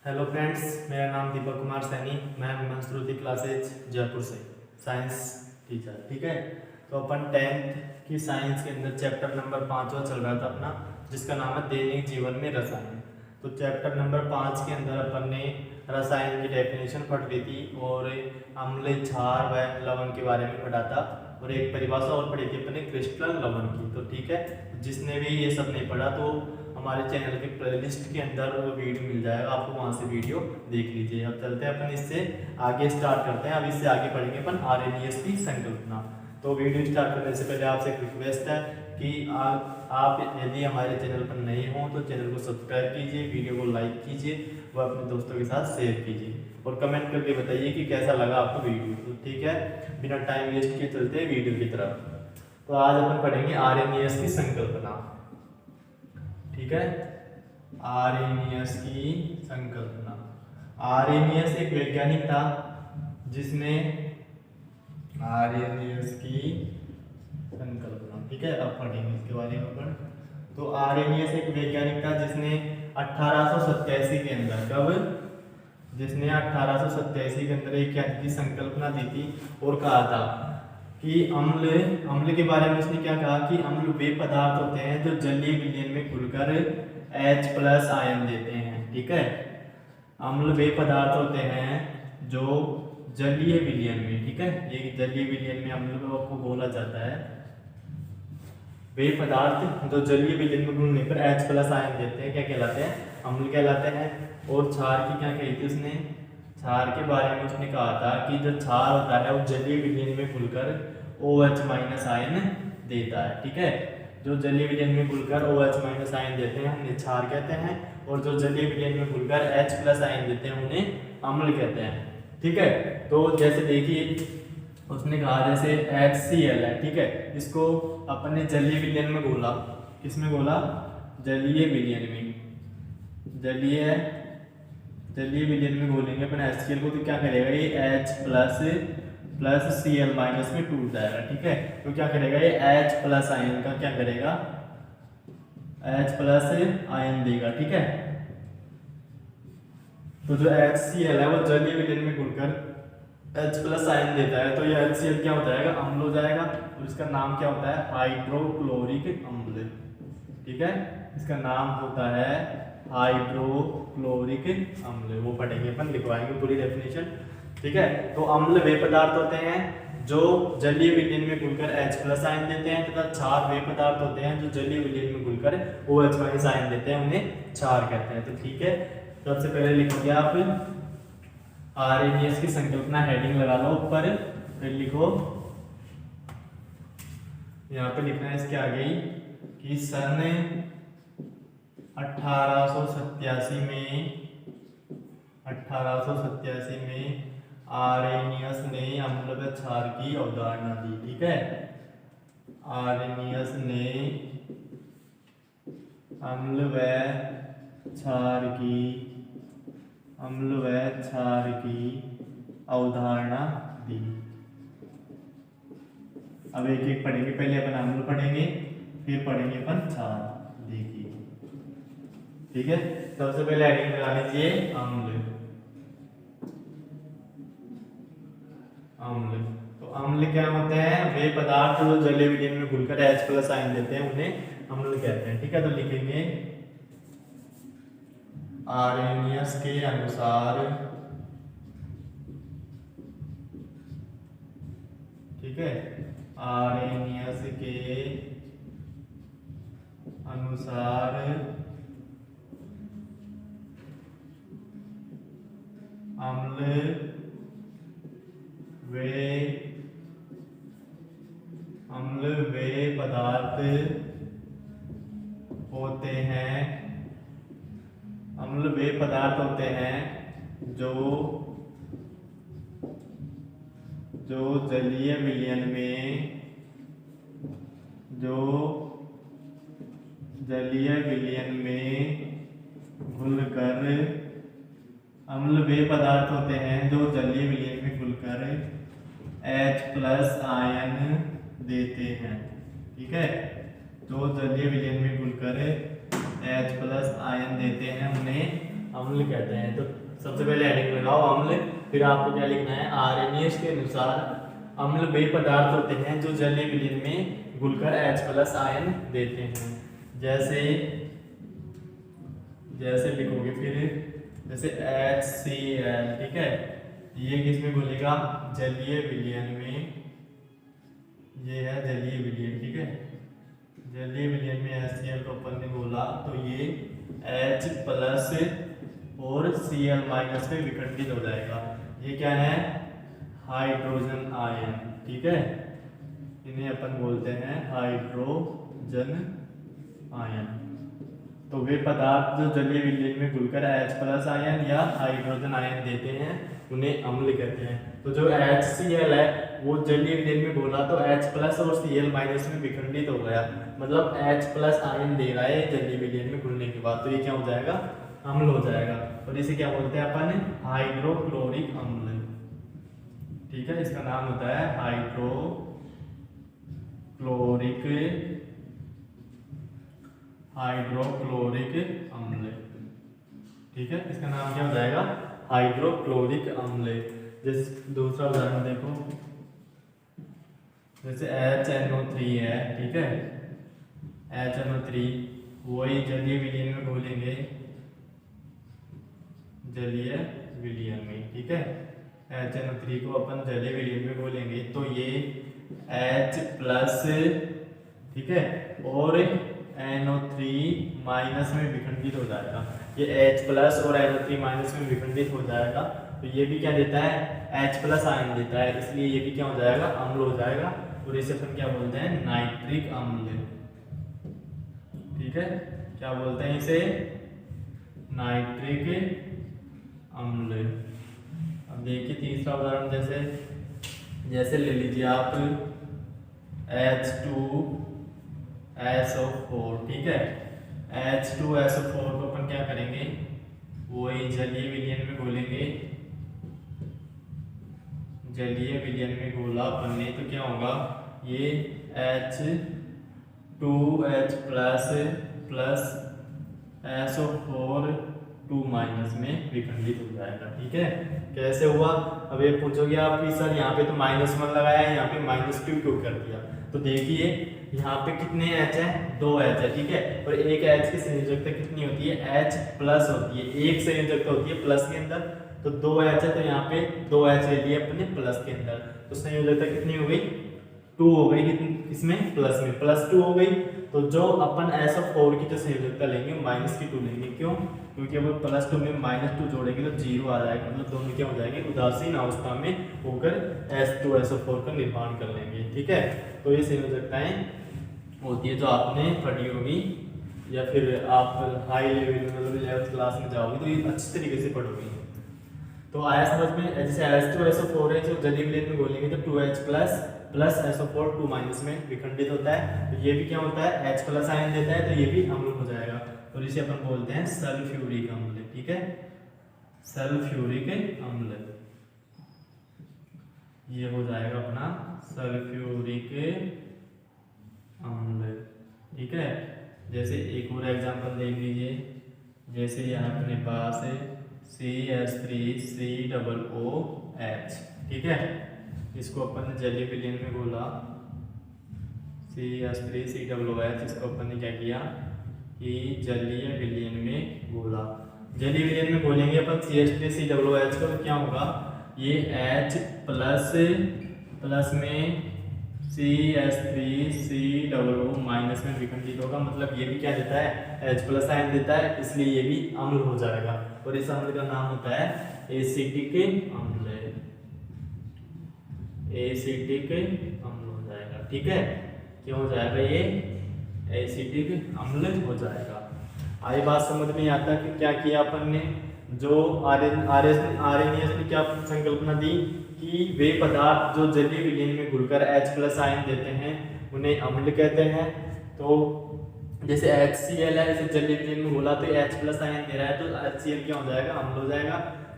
Hello friends, मेरा नाम दीपक कुमार सैनी। मैं मंसरूती क्लासेज जयपुर से साइंस टीचर। ठीक है, तो अपन 10th की साइंस के अंदर चैप्टर नंबर 5वां चल रहा था अपना, जिसका नाम है दैनिक जीवन में रसायन। तो चैप्टर नंबर 5 के अंदर अपन ने रसायन की डेफिनेशन पढ़ ली थी और अम्ल, क्षार व लवण के बारे में पढ़ा था, और एक परिभाषा और पढ़ी थी अपने क्रिस्टल लवण की। तो ठीक है, जिसने भी ये सब नहीं पढ़ा तो हमारे चैनल के प्लेलिस्ट के अंदर वो वीडियो मिल जाएगा, आपको वहाँ से वीडियो देख लीजिए। अब चलते हैं अपन इससे आगे स्टार्ट करते हैं। अब इससे आगे पढ़ेंगे अपन RNAS की संकल्पना। तो वीडियो स्टार्ट करने से पहले आपसे एक रिक्वेस्ट है कि आप यदि हमारे चैनल पर नए हों तो चैनल को सब्सक्राइब कीजिए, वीडियो को लाइक कीजिए व अपने दोस्तों के साथ शेयर कीजिए और कमेंट करके बताइए कि कैसा लगा आपको वीडियो। तो ठीक है, बिना टाइम वेस्ट किए चलते हैं वीडियो की तरफ। तो आज अपन पढ़ेंगे RNAS की संकल्पना। ठीक है, RNAS की संकल्पना। RNAS एक वैज्ञानिक था जिसने RNAS की संकल्पना, ठीक है, अब पढ़ेंगे इसके बारे में अपन। तो RNAS एक वैज्ञानिक था जिसने 1887 के अंदर, कब, जिसने 1887 के अंदर एक की संकल्पना दी थी और कहा था कि अम्ल के बारे में उसने क्या कहा कि अम्ल वे पदार्थ होते हैं जो जलीय विलयन में खुलकर H+ आयन देते हैं। ठीक है, अम्ल वे पदार्थ होते हैं जो जलीय विलयन में, ठीक है, ये जलीय विलयन में अम्ल को बोला जाता है। वे पदार्थ जो जलीय विलयन में घुलने पर H+ आयन देते हैं क्या कहलाते हैं? अम्ल कहलाते हैं। और क्षार की क्या कही थी उसने? क्षार के बारे में उसने कहा था कि जो क्षार होता है वो जलीय विलयन में घुलकर OH- आयन देता है। ठीक है, जो जलीय विलयन में घुलकर OH- आयन देते हैं उन्हें क्षार कहते हैं, और जो जलीय विलयन में घुलकर H+ आयन देते हैं उन्हें अम्ल कहते हैं। ठीक है, तो जैसे देखिए उसने कहा जैसे HCl है, ठीक है, इसको अपने जलीय विलयन में घोला। किसमें घोला? जलीय विलयन में। जलीय विलयन में घोलेंगे अपन HCl को, तो क्या करेगा ये H+ Cl- में टूट जाएगा। ठीक है, तो क्या करेगा ये H+ आयन का क्या करेगा? H+ आयन देगा। ठीक है, तो जो HCl है वो जलीय विलयन में घुलकर H+ आयन देता है, तो ये HCl क्या हो जाएगा? अम्ल हो जाएगा, और इसका नाम क्या होता है? हाइड्रोक्लोरिक अम्ल। ठीक है, इसका नाम होता है हाइड्रोक्लोरिक अम्ल। वो पढ़ेंगे अपन, लिखवाएंगे पूरी डेफिनेशन। ठीक है, तो अम्ल वे पदार्थ होते हैं जो जलीय विलयन में घुलकर H+ आयन देते हैं, तथा क्षार वे पदार्थ होते हैं जो जलीय विलयन में घुलकर OH- आयन देते हैं, उन्हें क्षार कहते हैं। तो ठीक है, सबसे पहले लिखोगे आप RNAS की संकल्पना, हेडिंग लगा लो ऊपर, फिर लिखो यहाँ पे लिखना है इसके आगे ही कि सन 1887 में RNAS ने अम्ल व क्षार की अवधारणा दी। ठीक है, RNAS ने अम्ल व क्षार की अवधारणा दी। अब एक एक पढ़ेंगे, पहले अपन अम्ल पढ़ेंगे फिर पढ़ेंगे अपन क्षार। देखिए, ठीक है, सबसे पहले हेडिंग लगा लीजिए अम्ल। तो अम्ल क्या होते हैं? वे पदार्थ जो जलीय विलयन में घुलकर H+ आयन देते हैं उन्हें अम्ल कहते हैं। ठीक है, तो लिखेंगे RNAS के अनुसार, ठीक है, RNAS के अनुसार अम्ल वे पदार्थ होते हैं, अम्ल वे पदार्थ होते हैं जो जलीय विलयन में घुलकर, अम्ल वे पदार्थ होते हैं जो जलीय विलयन में घुलकर H+ आयन देते हैं। ठीक है, जो जलीय विलयन में घुलकर H+ आयन देते हैं उन्हें अम्ल कहते हैं। तो सबसे पहले हेडिंग लगाओ अम्ल, फिर आपको क्या लिखना है, आरएनएस के अनुसार अम्ल वे पदार्थ होते हैं जो जलीय विलयन में घुलकर H+ आयन देते हैं। जैसे जैसे लिखोगे फिर, जैसे HCl, ठीक है, ये किस में घुलेगा, जलीय विलयन में, ये है जलीय विलयन, ठीक है, जलीय विलयन में HCl को अपन ने बोला तो ये H+ और Cl- में विखंडित हो जाएगा। ये क्या है, हाइड्रोजन आयन, ठीक है, इन्हें अपन बोलते हैं हाइड्रोजन आयन। तो वे पदार्थ जो जलीय विलयन में घुलकर H+ आयन या हाइड्रोजन आयन देते हैं उन्हें अम्ल कहते हैं। तो जो HCl है वो जलीय विलयन में घुला तो H+ और Cl- में विखंडित हो गया, मतलब H+ आयन दे रहा है जलीय विलयन में घुलने के बाद, तो ये क्या हो जाएगा, अम्ल हो जाएगा। और इसे क्या बोलते हैं अपन, हाइड्रोक्लोरिक अम्ल, ठीक है, इसका नाम होता है हाइड्रोक्लोरिक अम्ल, ठीक है, इसका नाम क्या हो जाएगा, हाइड्रोक्लोरिक अम्ल। जैसे दूसरा उदाहरण देखो, जैसे HNO3 है, ठीक है, HNO3 वही जलीय विलयन में घोलेंगे, जलीय विलयन में, ठीक है, HNO3 को अपन जलीय विलयन में घोलेंगे तो ये H+, ठीक है, और NO3- में विखंडित हो जाएगा। ये H+ और NO3- में विखंडित हो जाएगा, तो ये भी क्या देता है, H+ आयन देता है, इसलिए ये भी क्या हो जाएगा, अम्ल हो जाएगा। और इसे अपन क्या बोलते हैं, नाइट्रिक अम्ल, ठीक है, क्या बोलते हैं इसे, नाइट्रिक अम्ल। अब देखिए तीसरा उदाहरण, जैसे ले लीजिए आप H2SO4, ठीक है, H2SO4 को अपन क्या करेंगे, वही जलीय विलयन में घोलेंगे, जलीय विलयन में घोला अपन ने तो क्या होगा, ये H2H+ SO4 2- में विखंडित हो जाएगा, ठीक है। कैसे हुआ, अब ये पूछोगे आप कि सर यहाँ पे तो -1 लगाया है, यहाँ पे -2 क्यों कर दिया, तो देखिए यहाँ पे कितने H है, 2 H है, ठीक है, और एक H की संयोजकता कितनी होती है, H+ होती है, एक संयोजकता होती है प्लस के अंदर, तो 2 H है, तो यहाँ पे 2 H ले लिए अपने प्लस के अंदर, तो संयोजकता कितनी हो गई, 2 हो गई, इसमें प्लस में +2 हो गई। तो जो अपन SO4 की जो संयोजकता लेंगे -2 लेंगे, क्यों, क्योंकि अब +2 में -2 जोड़ेंगे तो 0 आ जाएगा, मतलब दोनों क्या हो जाएंगे, उदासीन अवस्था में होकर H2SO4 का निर्माण कर लेंगे, ठीक है। तो ये संयोजकताएं होती है जो आपने पढ़ी होगी, या फिर आप हाई लेवल मतलब 11th क्लास में जाओगे तो ये अच्छी तरीके से पढ़ोगे। तो आया समझ में, जैसे H2SO4 है जो जलीय विलयन में घोलेंगे तो 2H+ SO4 2- में विखंडित होता है, तो ये भी क्या होता है, H+ आयन देता है, तो ये भी अम्ल हो जाएगा, और इसे अपन बोलते हैं सल्फ्यूरिक अम्ल, ठीक है, सल्फ्यूरिक अम्ल, ये हो जाएगा अपना सल्फ्यूरिक अम्ल, ठीक है। जैसे एक और एग्जांपल देख लीजिए, जैसे यहाँ अपने पास है CH3COOH, ठीक है, इसको अपन ने जलीय विलयन में घोला, CH3COOH, इसको अपन ने क्या किया कि जलीय विलयन में घोला, जलीय विलयन में घोलेंगे अपन CH3COOH को, तो क्या होगा, ये H+ में CH3COO- में विखंडित होगा, मतलब ये भी क्या देता है, H+ आयन देता है, इसलिए ये भी अम्ल हो जाएगा, और इस अम्ल का नाम होता है एसिटिक अम्ल, एसिटिक अम्ल हो जाएगा, ठीक है, क्यों हो जाएगा, ये एसिटिक अम्ल हो जाएगा। आई बात समझ में आता है कि क्या किया अपन ने, जो आरएनएस ने क्या संकल्पना दी कि वे पदार्थ जो जलीय विलयन में घुलकर H+ आयन देते हैं उन्हें अम्ल कहते हैं। तो जैसे HCl है, इसे जलीय विलयन में घोला तो H+ आयन दे रहा है, तो HCl क्या हो जाएगा, अम्ल हो जाएगा।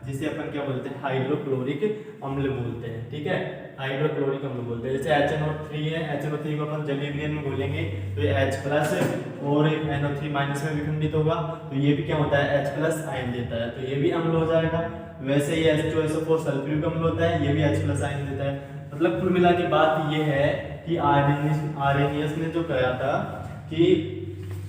जिसे अपन क्या बोलते हैं, हाइड्रोक्लोरिक अम्ल बोलते हैं। ठीक है, हाइड्रोक्लोरिक अम्ल बोलते हैं। जैसे HNO3 है, HNO3 को अपन जलीय विलयन में घोलेंगे तो ये H+ और NO3- में विखंडित होगा, तो ये भी क्या होता है, H+ आयन देता है, तो ये भी अम्ल हो जाएगा। वैसे ही H2SO4 सल्फ्यूरिक अम्ल होता है, ये भी H+ आयन देता है। मतलब कुल मिला के बात ये है कि आर्हेनियस ने जो कहा था कि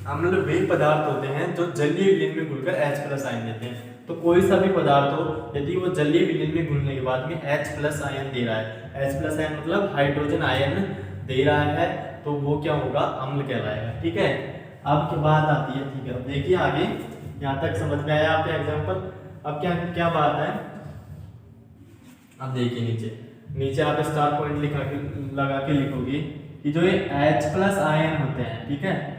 अम्ल वे पदार्थ होते हैं जो जलीय विलयन में घुलकर H+ आयन देते हैं। तो कोई सा भी पदार्थ हो, यदि वो जलीय विलयन में घुलने के बाद में H+ आयन दे रहा है, H+ आयन मतलब हाइड्रोजन आयन दे रहा है, तो वो क्या होगा, अम्ल कहलाएगा। ठीक है, अब की बात आती है, ठीक है, अब देखिए आगे, यहाँ तक समझ में आया आपका एग्जाम्पल। अब क्या क्या बात है, अब देखिए नीचे आप स्टार पॉइंट लगा के लिखोगे कि जो ये H+ आयन होते हैं, ठीक है,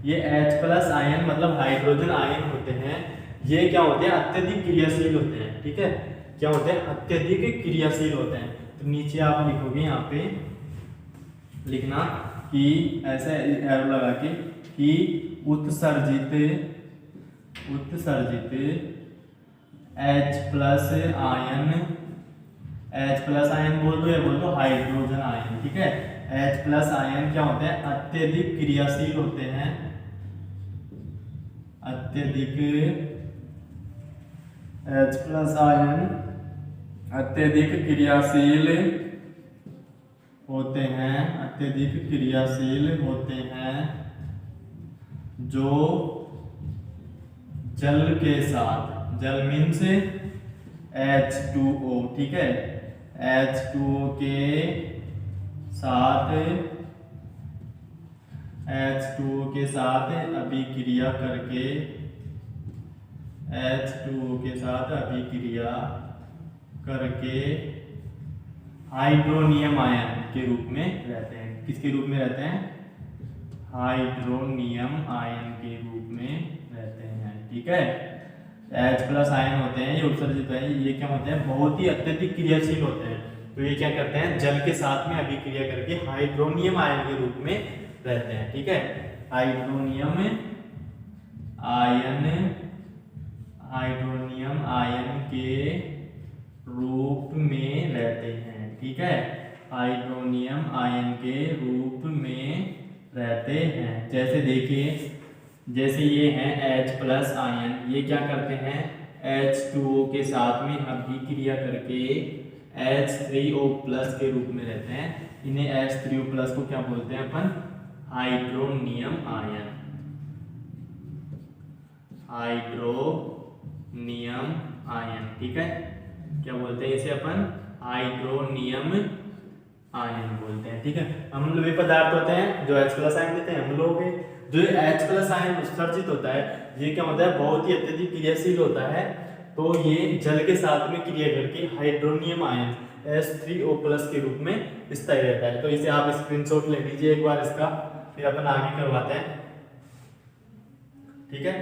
ये H+ आयन मतलब हाइड्रोजन आयन होते हैं, ये क्या होते हैं, अत्यधिक क्रियाशील होते हैं। ठीक है, क्या होते हैं, अत्यधिक क्रियाशील होते हैं। तो नीचे आप लिखोगे, यहाँ पे लिखना कि ऐसे एरो लगा के कि उत्सर्जित H+ आयन बोल दो या बोल दो हाइड्रोजन आयन। ठीक है, H+ आयन क्या होते हैं, अत्यधिक क्रियाशील होते हैं, H+ आयन अत्यधिक क्रियाशील होते हैं, जो जल के साथ, जल मीन्स H2O, ठीक है, H2O के साथ अभिक्रिया करके हाइड्रोनियम आयन के रूप में रहते हैं। किसके रूप में रहते हैं, हाइड्रोनियम आयन के रूप में रहते हैं। ठीक है, H+ आयन होते हैं, ये उत्सर्जित है, ये क्या होते हैं, बहुत ही अत्यधिक क्रियाशील होते हैं। तो ये क्या करते हैं, जल के साथ में अभिक्रिया करके हाइड्रोनियम आयन के रूप में रहते हैं। ठीक है, हाइड्रोनियम आयन के रूप में रहते हैं। ठीक है, हाइड्रोनियम आयन के रूप में रहते हैं। जैसे देखिए, जैसे ये हैं H+ आयन, ये क्या करते हैं, H2O के साथ में अभिक्रिया करके H3O+ के रूप में रहते हैं। इन्हें H3O+ को क्या बोलते हैं अपन, हाइड्रोनियम आयन, ठीक है, क्या बोलते हैं इसे अपन, हाइड्रोनियम आयन बोलते हैं। ठीक है, अम्ल वे पदार्थ होते हैं जो H+ आयन देते हैं, अम्ल हो गए। जो H+ आयन उत्सर्जित होता है, ये क्या होता है, बहुत ही अत्यधिक क्रियाशील होता है, तो ये जल के साथ में क्रिया करके हाइड्रोनियम आयन H3O+ के रूप में स्थायी रहता है। तो इसे आप स्क्रीनशॉट ले लीजिए एक बार इसका, फिर अपन आगे करवाते हैं। ठीक है,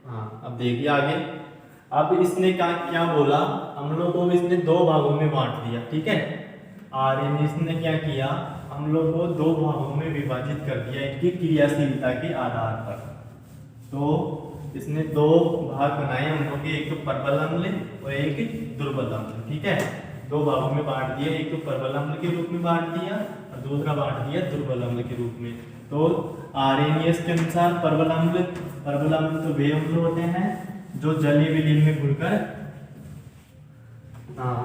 हाँ, अब देखिए आगे। अब इसने क्या बोला, अम्लों को इसने दो भागों में बांट दिया। ठीक है, आर्हेनियस ने क्या किया, अम्लों को दो भागों में विभाजित कर दिया इनकी क्रियाशीलता के आधार पर। तो इसने दो भाग बनाए अम्लों के, एक तो प्रबल अम्ल और एक दुर्बल अम्ल। ठीक है, दो भागों में बांट दिया, एक तो प्रबल अम्ल के रूप में बांट दिया और दूसरा बांट दिया दुर्बल अम्ल के रूप में। तो आर्हेनियस के अनुसार प्रबल अम्ल तो वे अम्ल होते हैं जो जलीय विलयन में घुलकर,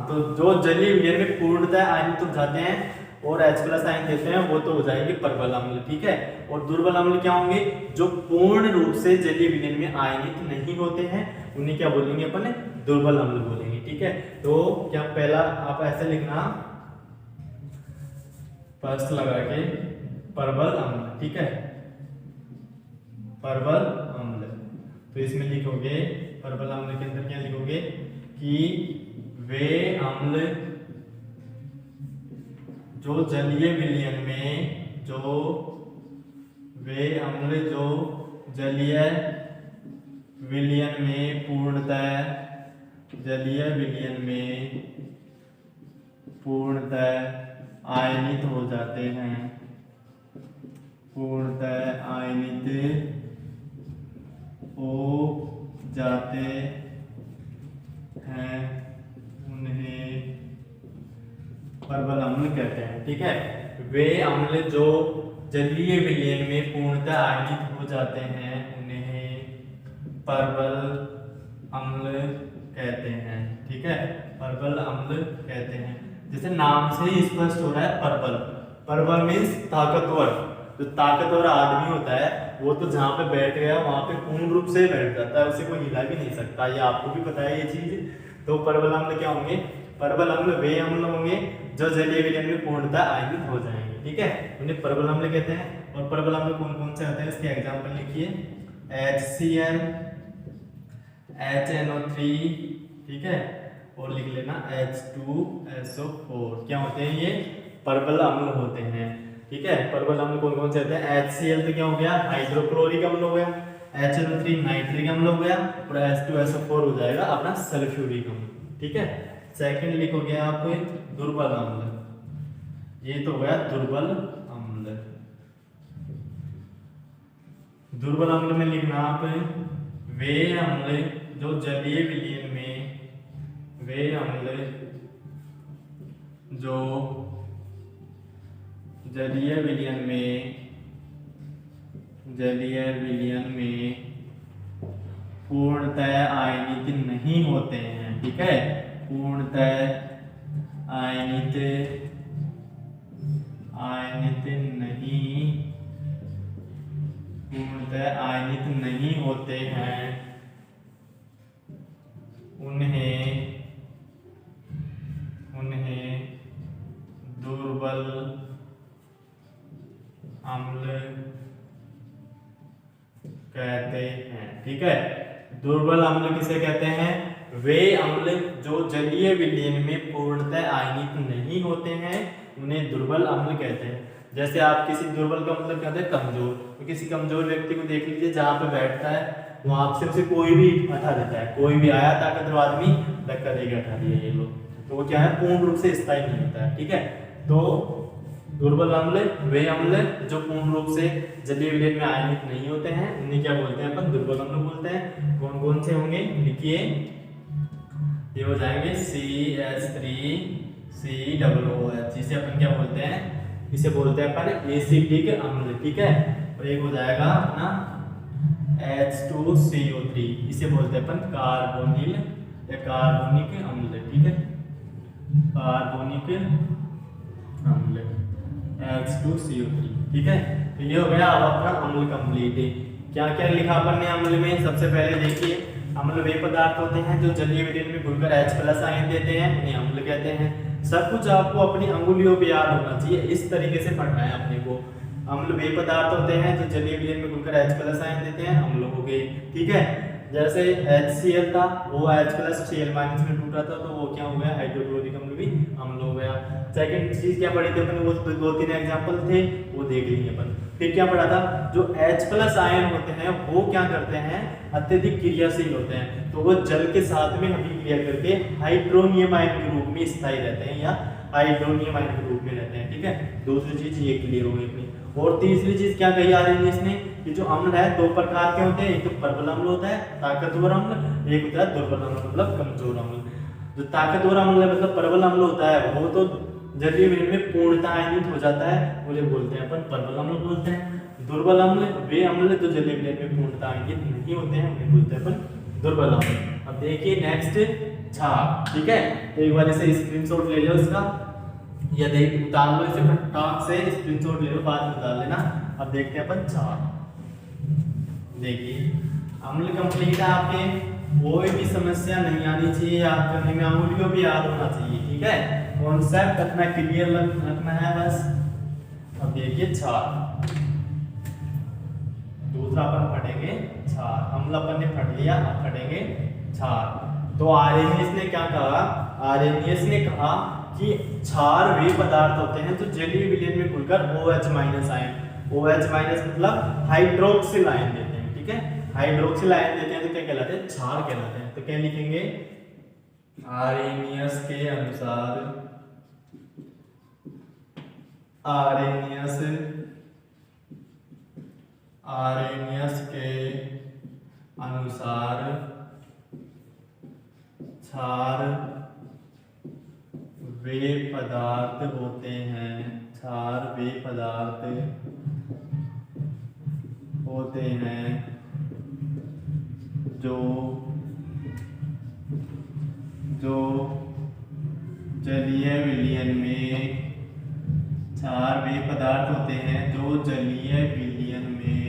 तो जो जलीय विलयन में पूर्णतः आयनित हो जाते हैं और H+ आयन देते हैं, वो तो हो जाएंगे प्रबल अम्ल। ठीक है, और दुर्बल अम्ल क्या होंगे, जो पूर्ण रूप से जलीय विलयन में आयनित नहीं होते हैं, उन्हें क्या बोलेंगे अपन, दुर्बल अम्ल बोलेंगे। ठीक है, तो क्या पहला आप ऐसे लिखना, फर्स्ट लगा के प्रबल अम्ल। ठीक है, प्रबल अम्ल, तो इसमें लिखोगे, प्रबल अम्ल के अंदर क्या लिखोगे कि वे अम्ल जो जलीय विलयन में, पूर्णतः आयनित हो जाते हैं, हैं उन्हें परबल अम्ल कहते हैं। ठीक है, वे अम्ल जो जलीय विलयन में पूर्णतः आयनित हो जाते हैं उन्हें परबल अम्ल कहते हैं। ठीक है, परबल अम्ल कहते हैं। जैसे नाम से ही स्पष्ट हो रहा है परबल, परबल मीन्स ताकतवर। जो ताकतवर आदमी होता है वो तो जहाँ पे बैठ गया वहां पे पूर्ण रूप से बैठ जाता है, उसे कोई हिला भी नहीं सकता। ये आपको भी पता है ये चीज। तो परबल अम्ल क्या होंगे? परबल अम्ल वे अम्ल होंगे जो जलीय विलयन में पूर्णतः आयनित हो जाएंगे। ठीक है, उन्हें परबल अम्ल कहते हैं। और परबल अम्ल कौन कौन से होते हैं इसके एग्जाम्पल लिखिए। HCl, HNO3, ठीक है, और लिख लेना H2SO4। क्या होते हैं ये? परबल अम्ल होते हैं। ठीक है, परबल अम्ल कौन कौन से होते हैं? HCl तो क्या हो गया? हाइड्रोक्लोरिक अम्ल हो गया, HNO3 नाइट्रिक अम्ल हो गया, और H2SO4 हो जाएगा अपना सल्फ्यूरिक अम्ल। ठीक है, सेकंड लिखो गया आप दुर्बल अम्ल। ये तो हो गया दुर्बल अम्ल। दुर्बल अम्ल में लिखना आप वे अम्ल जो जलीय विलयन में, वे अम्ल जो जलीय विलयन में पूर्णतः आयनित नहीं होते हैं। ठीक है, पूर्णतः आयनित नहीं होते हैं उन्हें दुर्बल अम्ल कहते हैं। ठीक है, दुर्बल अम्ल किसे कहते हैं? वे अम्ल जो जलीय विलयन में पूर्णतः आयनित नहीं होते हैं उन्हें दुर्बल अम्ल कहते हैं। जैसे आप किसी दुर्बल का मतलब कहते हैं कमजोर, तो किसी कमजोर व्यक्ति को देख लीजिए, जहाँ पे बैठता है वहां से उसे कोई भी हटा देता है। कोई भी आया ताकतवर आदमी धक्का देकर हटा दिया ये लोग, तो वो क्या है? पूर्ण रूप से स्थायी नहीं होता है। ठीक है, तो दुर्बल अम्ल वे अम्ल जो पूर्ण रूप से जलीय विलयन में आयनित नहीं होते हैं उन्हें क्या बोलते हैं? अपन दुर्बल अम्ल बोलते हैं। कौन कौन से होंगे लिखिए। ये हो जाएंगे CH3COOH, इसे अपन क्या बोलते हैं? इसे बोलते हैं अपन एसिटिक अम्ल। ठीक है, और एक हो जाएगा अपना H2CO3, इसे बोलते हैं अपन कार्बोनिल या कार्बोनिक अम्ल। ठीक है, कार्बोनिक अम्ल H2CO3। ठीक है, तो ये हो गया अब अपना अम्ल कंप्लीट। क्या क्या लिखा अपन ने अम्ल में? सबसे पहले देखिए, अम्ल वे पदार्थ होते हैं जो जलीय विलयन में घुलकर H+ आयन देते हैं, उन्हें अम्ल कहते हैं। सब कुछ आपको अपनी अंगुलियों पे याद होना चाहिए, इस तरीके से पढ़ना है अपने को। अम्ल वे पदार्थ होते हैं जो जलीय विलयन में घुलकर H+ आयन देते हैं, अम्ल हो गए। ठीक है, जैसे HCl था वो H+ Cl- में टूटा था तो वो क्या हो गया? हाइड्रोक्लोरिक अम्ल भी अम्ल हो गया। सेकंड चीज क्या पढ़ी थी अपन? वो दो तीन एग्जांपल थे वो देख लेंगे अपन। फिर क्या पढ़ा था? जो H+ आयन होते हैं वो क्या करते हैं? अत्यधिक क्रियाशील होते हैं, तो वो जल के साथ में अभिक्रिया करके हाइड्रोनियम आयन के रूप में स्थायी रहते हैं या हाइड्रोनियम आयन के रूप में रहते हैं। ठीक है, दूसरी चीज ये क्लियर हो गई अपनी। और तीसरी चीज क्या कही आ रही है इसने? कि जो अम्ल है दो प्रकार के होते हैं, एक तो परबल अम्ल होता है ताकतवर अम्ल, एक होता है दुर्बल अम्ल मतलब कमजोर अम्ल। जो ताकतवर अम्ल मतलब परबल अम्ल होता है वो तो जलीय विलयन में पूर्णतः आयनित हो जाता है, उसे बोलते हैं अपन परबल अम्ल बोलते हैं। दुर्बल अम्ल वे अम्ल जो जलीय विलयन में पूर्णतः आयनित नहीं होते हैं उन्हें बोलते हैं अपन दुर्बल अम्ल। अब देखिए नेक्स्ट क्षार। ठीक है, एक बार इसे स्क्रीनशॉट ले लो इसका, या देख उतार लो इसे फटाक से, स्क्रीनशॉट ले लो बाद में उतार लेना। अब देखते हैं अपन क्षार। देखिए अम्ल कंप्लीट है आपके, कोई भी समस्या नहीं आनी चाहिए, याद करने में अंगुलियों भी याद होना चाहिए। ठीक है, कॉन्सेप्ट अपना क्लियर रखना है बस। अब देखिए क्षार, दूसरा अपन पढ़ेंगे क्षार। अम्ल अपन ने पढ़ लिया, अब पढ़ेंगे क्षार। तो आर्हेनियस ने क्या कहा? आर्हेनियस ने कहा कि क्षार वे पदार्थ होते हैं जो जलीय विलयन में घुलकर OH- आयन, OH- मतलब हाइड्रोक्सिल आयन देते हैं। ठीक है, हाइड्रोक्सिल आयन देते हैं तो क्या कहलाते हैं? क्षार कहलाते हैं। तो क्या लिखेंगे? आर्हेनियस के अनुसार, आर्हेनियस के अनुसार क्षार वे पदार्थ होते हैं, क्षार वे पदार्थ होते हैं जो जलीय विलयन में, क्षार वे पदार्थ होते हैं जो जलीय विलयन में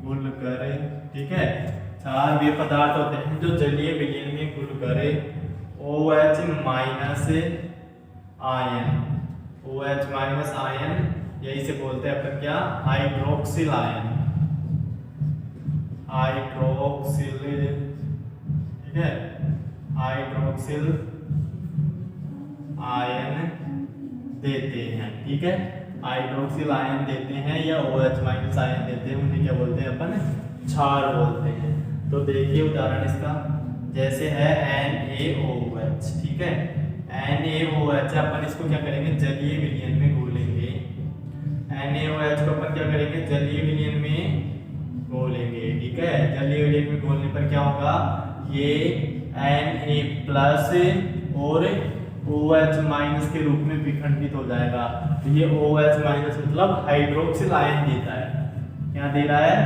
घुलकर, ठीक है, क्षार वे पदार्थ होते हैं जो जलीय विलयन में घुलकर OH minus ion, OH minus ion, यही से बोलते हैं अपन क्या, हाइड्रोक्सिल आयन, हाइड्रोक्सिल, ठीक है, हाइड्रोक्सिल आयन देते हैं, ठीक है, हाइड्रोक्सिल आयन देते हैं या OH माइनस आयन देते हैं, उन्हें क्या बोलते हैं अपन, क्षार बोलते हैं। तो देखिए उदाहरण इसका, जैसे है NaOH, ठीक है, NaOH अपन इसको क्या करेंगे, जलीय विलयन में घोलेंगे, NaOH को अपन क्या करेंगे, जलीय विलयन में घोलेंगे, ठीक है, जलीय विलयन में घोलने पर क्या होगा, ये Na प्लस और OH माइनस के रूप में विखंडित हो जाएगा। तो ये OH माइनस मतलब हाइड्रोक्सिल आयन देता है, क्या दे रहा है,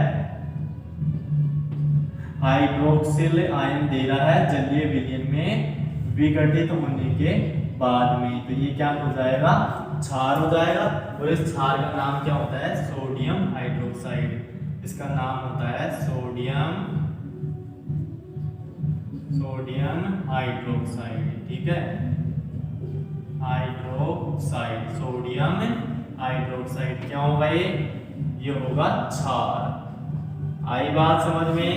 हाइड्रोक्सिल आयन दे रहा है जलीय विलयन में विघटित होने के बाद में। तो ये क्या हो जाएगा, क्षार हो जाएगा। और इस क्षार का नाम क्या होता है, सोडियम हाइड्रोक्साइड, इसका नाम होता है सोडियम हाइड्रोक्साइड, ठीक है, हाइड्रोक्साइड, सोडियम हाइड्रोक्साइड क्या होगा, ये होगा क्षार। आई बात समझ में,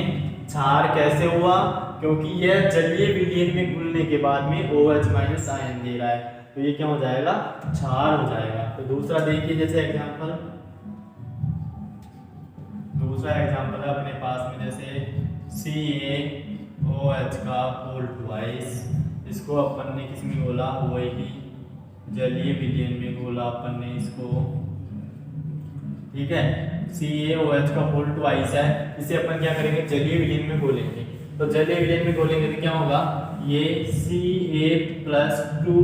क्षार कैसे हुआ, क्योंकि यह जलीय विलयन में घुलने के बाद में OH माइनस आयन दे रहा है, तो ये क्या हो जाएगा, क्षार हो जाएगा। तो दूसरा देखिए, जैसे एग्जांपल, दूसरा एग्जांपल है अपने पास में, जैसे CaOH का होल ट्वाइस, इसको अपन ने किस में घोला, वही जलीय विलयन में घोला अपन ने इसको, ठीक है, CaOH का होल ट्वाइस है, इसे अपन क्या करेंगे, जलीय विलयन में घोलेंगे। तो जलीय विलयन में घोलेंगे तो क्या होगा, ये Ca+2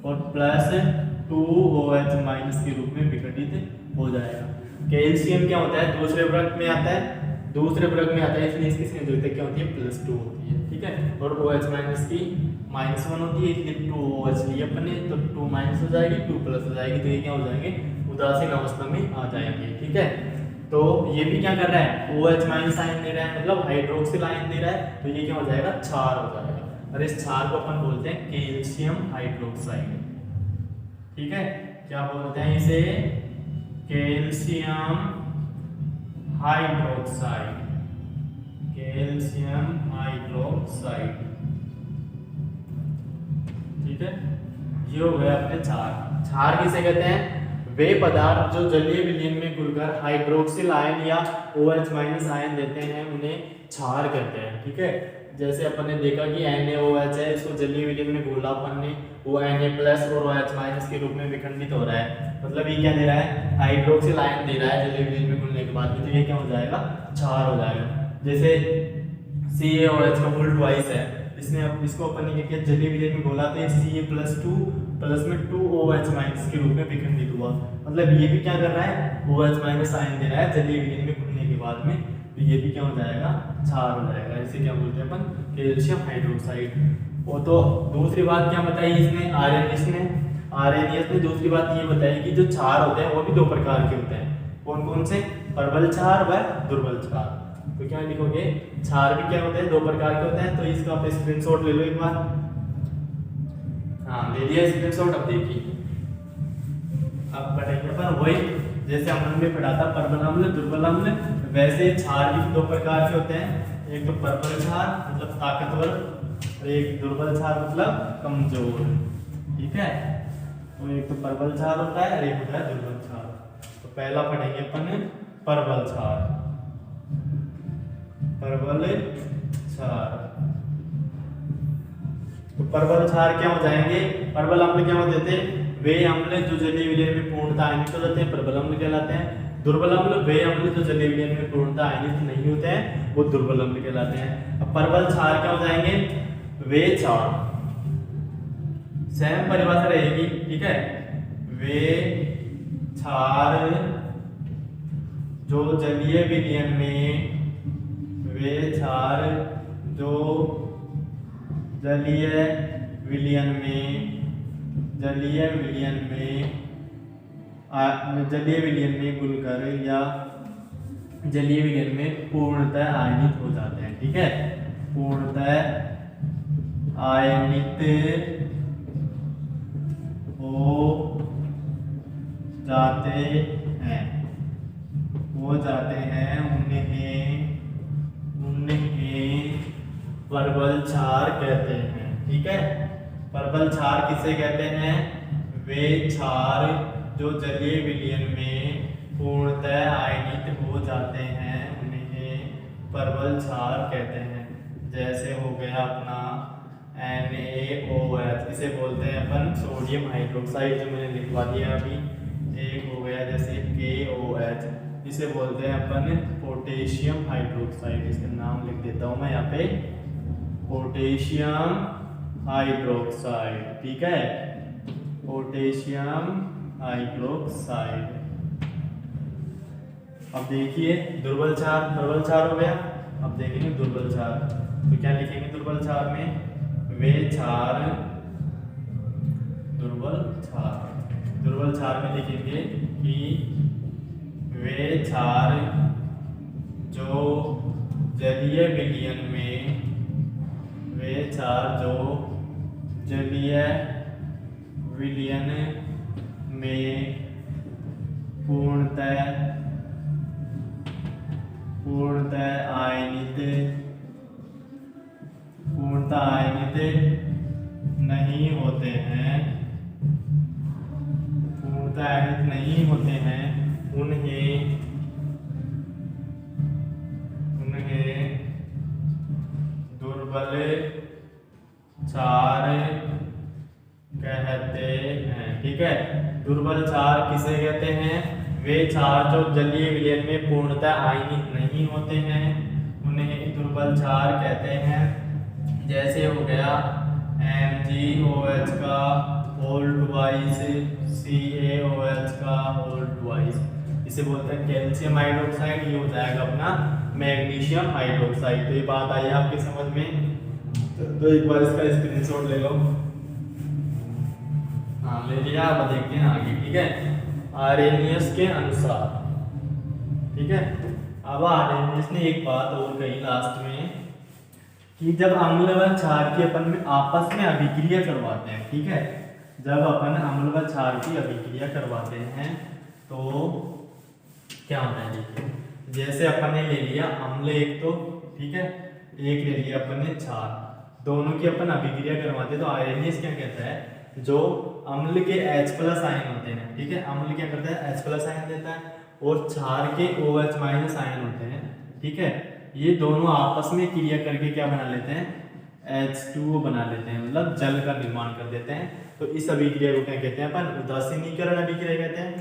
और +2OH माइनस के रूप में विघटित हो जाएगा। कैल्शियम क्या होता है, दूसरे वर्ग में आता है, दूसरे वर्ग में आता है, इसलिए इसकी संयोजकता क्या होती है, +2 होती है, ठीक है, और OH माइनस की -1 होती है, इसलिए 2OH लिए अपन ने, तो 2 माइनस हो जाएगी, 2 प्लस हो जाएगी, तो ये क्या हो जाएंगे, उदासीन अवस्था में आ जाएंगे, ठीक है। तो ये भी क्या कर रहा है, OH माइनस आयन दे रहा है, मतलब हाइड्रोक्सिल आयन दे रहा है, तो ये क्या हो जाएगा, क्षार हो जाएगा। और इस क्षार को अपन बोलते हैं कैल्शियम हाइड्रोक्साइड, ठीक है, क्या बोलते हैं इसे, कैल्शियम हाइड्रोक्साइड, कैल्शियम हाइड्रोक्साइड, ठीक है। ये हो गया अपने क्षार। क्षार किसे कहते हैं, वे पदार्थ जो जलीय विलयन में घुलकर हाइड्रोक्सिल आयन या OH माइनस आयन देते हैं, उन्हें क्षार कहते हैं, ठीक है। जैसे अपन ने देखा कि NaOH है, इसको जलीय विलयन में घोला अपन ने, वो Na प्लस और OH माइनस के रूप में विखंडित हो रहा है, मतलब ये क्या दे रहा है, हाइड्रोक्सिल आयन दे रहा है जलीय विलयन में घुलने के बाद में, तो ये क्या हो जाएगा, क्षार हो जाएगा। जैसे CaOH का होल ट्वाइस है, इसको अपन ने क्या किया, जलीय विलयन में घोला, तो ये Ca+2 प्लस में 2OH माइनस के रूप में विखंडित हुआ, मतलब ये भी क्या कर रहा है, OH माइनस आयन दे रहा है जलीय विलयन में घुलने के बाद में, तो ये भी क्या हो जाएगा, क्षार हो जाएगा। इसे क्या बोलते हैं अपन, कैल्शियम हाइड्रोक्साइड। वो तो दूसरी बात क्या बताई इसने, आर्यनियस ने दूसरी बात ये बताई कि जो क्षार होते हैं वो भी 2 प्रकार के होते हैं, कौन कौन से, प्रबल क्षार व दुर्बल क्षार। तो क्या लिखोगे, क्षार भी क्या होते हैं, 2 प्रकार के होते हैं। तो इसका आप स्क्रीनशॉट ले लो एक बार, हाँ ले लिया स्क्रीनशॉट। अब देखिए, अब पढ़ेंगे अपन वही जैसे अम्ल में पढ़ा था, प्रबल अम्ल दुर्बल अम्ल, वैसे क्षार भी 2 प्रकार के होते हैं, एक तो प्रबल क्षार मतलब ताकतवर, और एक दुर्बल क्षार मतलब कमजोर, ठीक है। तो एक तो प्रबल क्षार होता है और एक होता है दुर्बल क्षार। तो पहला पढ़ेंगे अपन प्रबल क्षार, प्रबल क्षार। तो प्रबल क्षार क्या हो जाएंगे, प्रबल अम्ल क्या होते थे, वे अम्ल जो जलीय विलयन में पूर्णतः आयनित हो जाते हैं, प्रबल अम्ल कहलाते हैं। दुर्बल अम्ल वे अम्ल जो जलीय विलयन में पूर्णतः आयनित नहीं होते हैं, वो दुर्बल अम्ल कहलाते हैं। अब परबल क्षार क्या हो जाएंगे? वे क्षार, सेम परिभाषा रहेगी, ठीक है। वे क्षार जो जलीय विलयन में, वे क्षार जो जलीय विलयन में घुलकर या जलीय विलयन में पूर्णतः आयनित हो जाते हैं, ठीक है। पूर्णतः आयनित हो जाते हैं, उन्हें परबल क्षार कहते हैं, ठीक है। परबल क्षार किसे कहते हैं? वे क्षार जो जलीय विलयन में पूर्णतः आयनित हो जाते हैं, उन्हें परबल क्षार कहते हैं। जैसे हो गया अपना NaOH, इसे बोलते हैं अपन सोडियम हाइड्रोक्साइड, जो मैंने लिखवा दिया अभी। एक हो गया जैसे KOH, इसे बोलते हैं अपन पोटेशियम हाइड्रोक्साइड। इसका नाम लिख देता हूं मैं यहाँ पे, पोटेशियम हाइड्रोक्साइड, ठीक है। Potassium hydroxide. अब देखिए दुर्बल क्षार, प्रबल क्षार हो गया। अब देखेंगे दुर्बल क्षार, तो क्या लिखेंगे दुर्बल क्षार में? वे क्षार, दुर्बल क्षार में लिखेंगे कि वे क्षार जो जलीय विलयन में, वे क्षार जो जलीय विलयन में पूर्णतः आयनित नहीं होते हैं, उन्हें दुर्बल क्षार कहते हैं, ठीक है। दुर्बल क्षार किसे कहते हैं? वे क्षार जो जलीय विलयन में पूर्णतः आयनित नहीं होते हैं, उन्हें दुर्बल क्षार कहते हैं। जैसे हो गया MgOH का होल ट्वाइस, CaOH का होल ट्वाइस, इसे बोलते हैं कैल्शियम हाइड्रोक्साइड। ये हो जाएगा अपना मैग्नीशियम हाइड्रोक्साइड। तो ये बात आई आपके समझ में? तो एक बार इसका स्क्रीनशॉट ले लो। हाँ ले लिया। अब देखते हैं आगे, ठीक है। आर्रेनियस के अनुसार, ठीक है। अब आर्रेनियस ने एक बात और कही लास्ट में कि जब अम्ल व क्षार की अपन में आपस में अभिक्रिया करवाते हैं, ठीक है, जब अपन अम्ल व क्षार की अभिक्रिया करवाते हैं तो क्या होता है? देखिए जैसे अपन ने ले लिया अम्ल एक, तो ठीक है, एक ले लिया अपन ने क्षार, दोनों की अपन अभिक्रिया करवाते हैं। तो आर्रेनियस क्या कहता है? जो अम्ल के H+ आयन होते हैं, ठीक है, अम्ल क्या करता है? H+ आयन देता है, और क्षार के OH- आयन होते हैं, ठीक है, ये दोनों आपस में क्रिया करके क्या बना लेते हैं? H2O बना लेते हैं, मतलब जल का निर्माण कर देते हैं। तो इस अभिक्रिया को क्या कहते हैं? अपन उदासीनीकरण अभिक्रिया कहते हैं।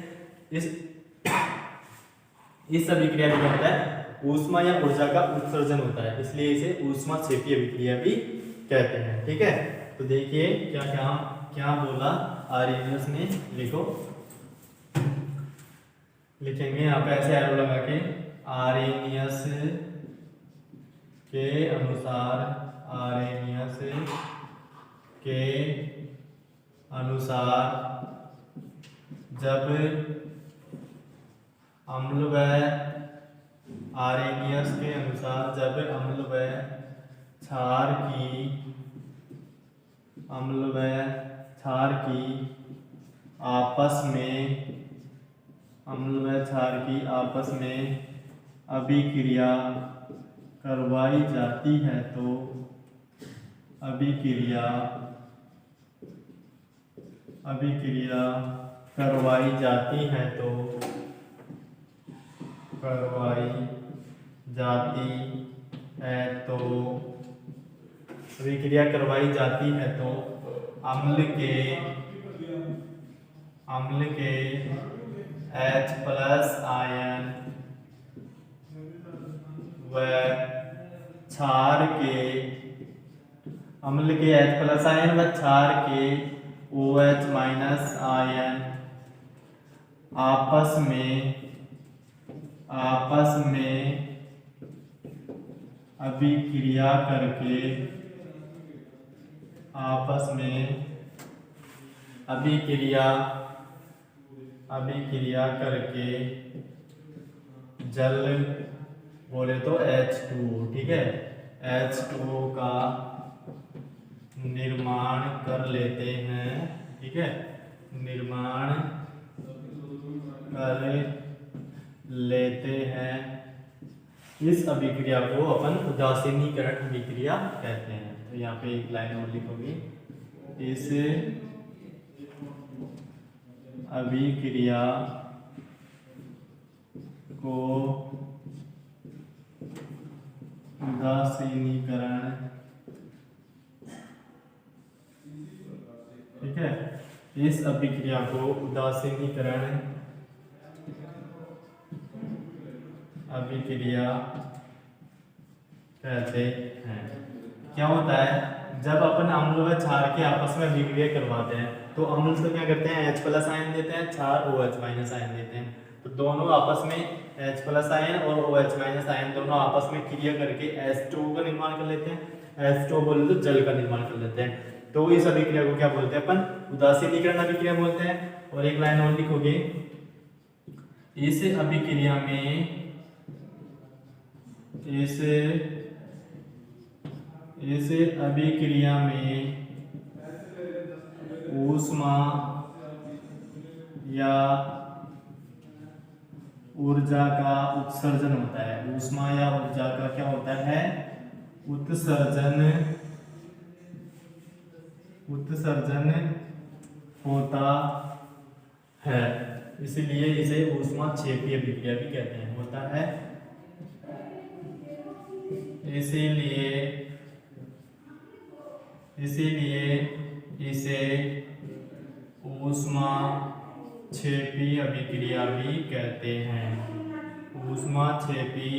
इस अभिक्रिया में क्या होता है? ऊष्मा या ऊर्जा का उत्सर्जन होता है, इसलिए इसे ऊष्माक्षेपी अभिक्रिया भी कहते हैं, ठीक है। तो देखिए क्या बोला आर्रेनियस ने, लिखो, लिखेंगे यहाँ पे ऐसे एरो लगा के, आर्रेनियस के अनुसार, आर्रेनियस के अनुसार जब अम्ल व आर्रेनियस के अनुसार जब अम्ल व क्षार की आपस में अभिक्रिया करवाई जाती है तो करवाई जाती है तो अम्ल के H प्लस आयन व क्षार के अम्ल के H प्लस आयन व क्षार के OH माइनस आयन आपस में अभिक्रिया करके जल बोले तो H2O, ठीक है, H2O का निर्माण कर लेते हैं, ठीक है, निर्माण कर लेते हैं। इस अभिक्रिया को अपन उदासीनीकरण अभिक्रिया कहते हैं। तो यहाँ पे एक लाइन और लिखोगे, इस अभिक्रिया को उदासीनीकरण, ठीक है, इस अभिक्रिया को उदासीनीकरण अभिक्रिया कहते हैं। क्या होता है, जब अपन अम्ल व क्षार के आपस में अभिक्रिया करवाते हैं तो अम्ल से क्या करते हैं, H प्लस आयन देते हैं, क्षार OH माइनस आयन देते हैं। तो दोनों आपस में H प्लस आयन और OH माइनस आयन दोनों आपस में क्रिया करके H2O का निर्माण कर लेते हैं। H2O बोले तो जल का निर्माण कर लेते हैं। तो इस अभिक्रिया को क्या बोलते हैं अपन, उदासीनीकरण अभिक्रिया बोलते हैं। और एक लाइन और लिखोगे, इस अभिक्रिया में ऊष्मा या ऊर्जा का उत्सर्जन होता है। ऊष्मा या ऊर्जा का क्या होता है, उत्सर्जन होता है, इसलिए इसे ऊष्माक्षेपी अभिक्रिया भी कहते हैं। होता है इसीलिए इसे ऊष्माक्षेपी अभिक्रिया भी कहते हैं। ऊष्माक्षेपी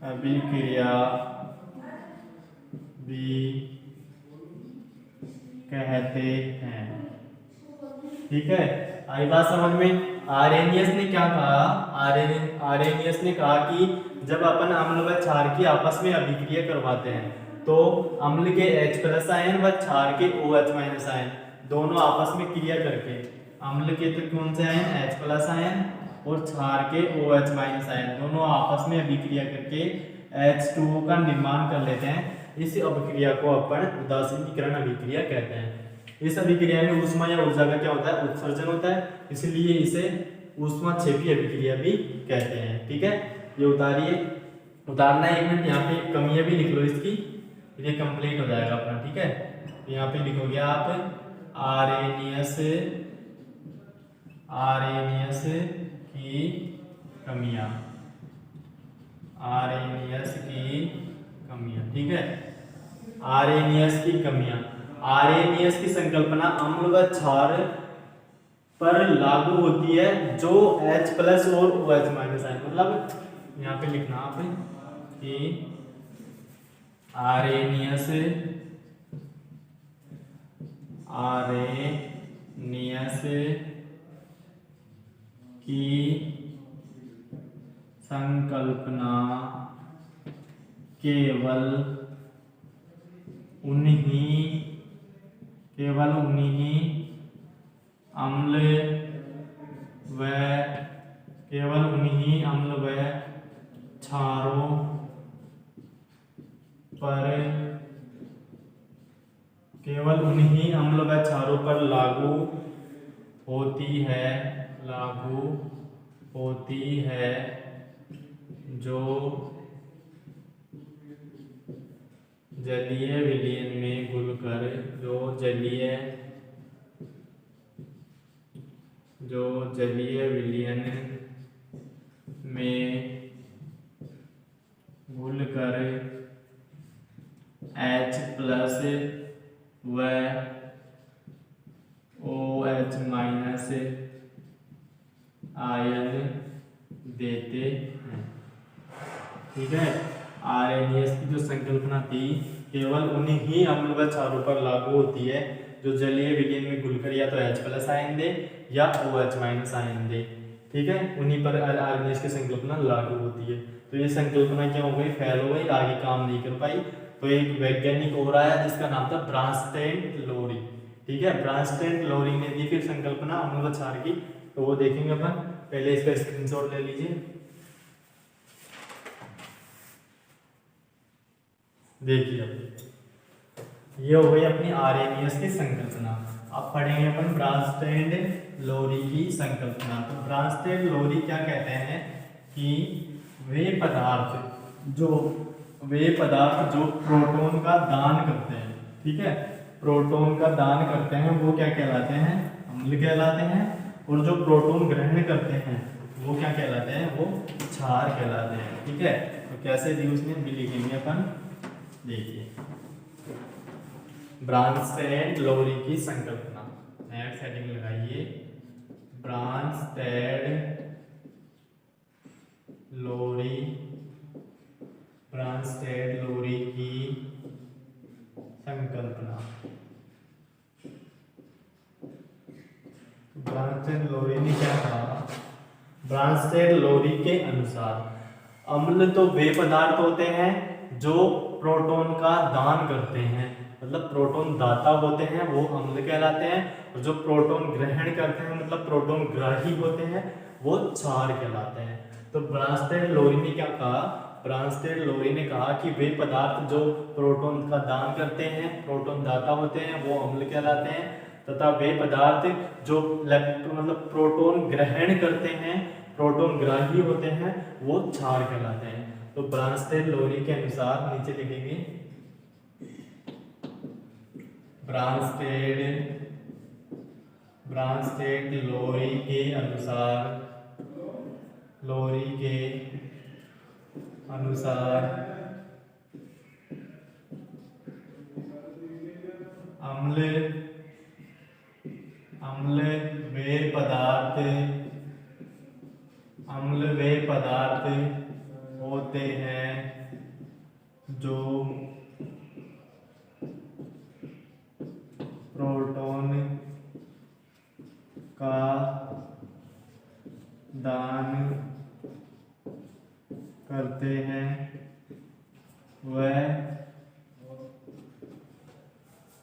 अभिक्रिया भी कहते हैं, ठीक है। आई बात समझ में। आर्रेनियस ने क्या कहा, आर्रेनियस ने कहा कि जब अपन अम्ल व क्षार की आपस में अभिक्रिया करवाते हैं तो अम्ल के H प्लस आयन व क्षार के OH माइनस आयन दोनों आपस में क्रिया करके, अम्ल के तो कौन से आयन, H प्लस आयन, और क्षार के OH माइनस आयन दोनों आपस में अभिक्रिया करके H2O का निर्माण कर लेते हैं। इस अभिक्रिया को अपन उदासीनीकरण अभिक्रिया कहते हैं। इस अभिक्रिया में ऊष्मा या ऊर्जा का क्या होता है, उत्सर्जन होता है, इसलिए इसे ऊष्माक्षेपी अभिक्रिया भी कहते हैं, ठीक है। ये उतारिए, उतारना है 1 मिनट। यहाँ पे कमियां भी लिख लो इसकी, ये कंप्लीट हो जाएगा अपना, ठीक है। यहाँ पे लिखोगे आप आर्रेनियस की कमियां, ठीक है। आर्रेनियस की कमियां, आर्रेनियस की संकल्पना अम्ल व क्षार पर लागू होती है जो H प्लस और OH माइनस आयन, मतलब यहाँ पे लिखना आप कि आर्रेनियस की संकल्पना केवल उन्हीं अम्ल व क्षारों पर लागू होती है जो जलीय विलयन में घुलकर H प्लस व OH माइनस आयन देते हैं। ठीक है, RNAS की जो संकल्पना थी केवल उन्हीं ही अम्ल व क्षारों पर लागू होती है जो जलीय विलयन में घुलकर या तो H+ आयन दे या OH माइनस आयन दे। ठीक है, उन्हीं पर RNAS की संकल्पना लागू होती है। तो ये संकल्पना क्या हो गई, फेल हो गई, आगे काम नहीं कर पाई। तो एक वैज्ञानिक और आया जिसका नाम था ब्रांस्टेड-लोरी। ठीक है, ब्रांस्टेड-लोरी ने दी फिर संकल्पना अम्ल व क्षार की। तो वो देखेंगे अपन, पहले इसका स्क्रीनशॉट ले लीजिए। देखिए अब ये हो गई अपनी RNAS की संकल्पना। अब पढ़ेंगे अपन ब्रांस्टेड-लोरी की संकल्पना। तो ब्रांस्टेड-लोरी क्या कहते हैं कि वे पदार्थ जो प्रोटॉन का दान करते हैं, ठीक है, प्रोटॉन का दान करते हैं वो क्या कहलाते हैं, अम्ल कहलाते हैं। और जो प्रोटॉन ग्रहण करते हैं वो क्या कहलाते हैं, वो क्षार कहलाते हैं। ठीक है, तो कैसे दी उसने भी लिखेंगे अपन। देखिए ब्रांस्टेड-लोरी की संकल्पना, नेक्स्ट हेडिंग लगाइए, ब्रांस्टेड-लोरी की संकल्पना। ब्रांस्टेड-लोरी ने क्या कहा, ब्रांस्टेड-लोरी के अनुसार अम्ल तो वे पदार्थ होते हैं जो प्रोटॉन का दान करते हैं, मतलब प्रोटॉन दाता होते हैं, वो अम्ल कहलाते हैं। और जो प्रोटॉन ग्रहण करते हैं, मतलब प्रोटॉन ग्राही होते हैं, वो क्षार कहलाते हैं। तो ब्रांस्टेड-लोरी ने क्या कहा, ब्रांस्टेड-लोरी ने कहा कि वे पदार्थ जो प्रोटॉन का दान करते हैं, प्रोटॉन दाता होते हैं, वो अम्ल कहलाते हैं। तथा वे पदार्थ जो मतलब प्रोटॉन ग्रहण करते हैं, प्रोटॉन ग्राही होते हैं, वो क्षार कहलाते हैं। तो ब्रांस्टेड-लोरी के अनुसार नीचे लिखेंगे, ब्रांस्टेड-लोरी के अनुसार अम्ल वे पदार्थ होते हैं जो प्रोटॉन का दान करते हैं, वह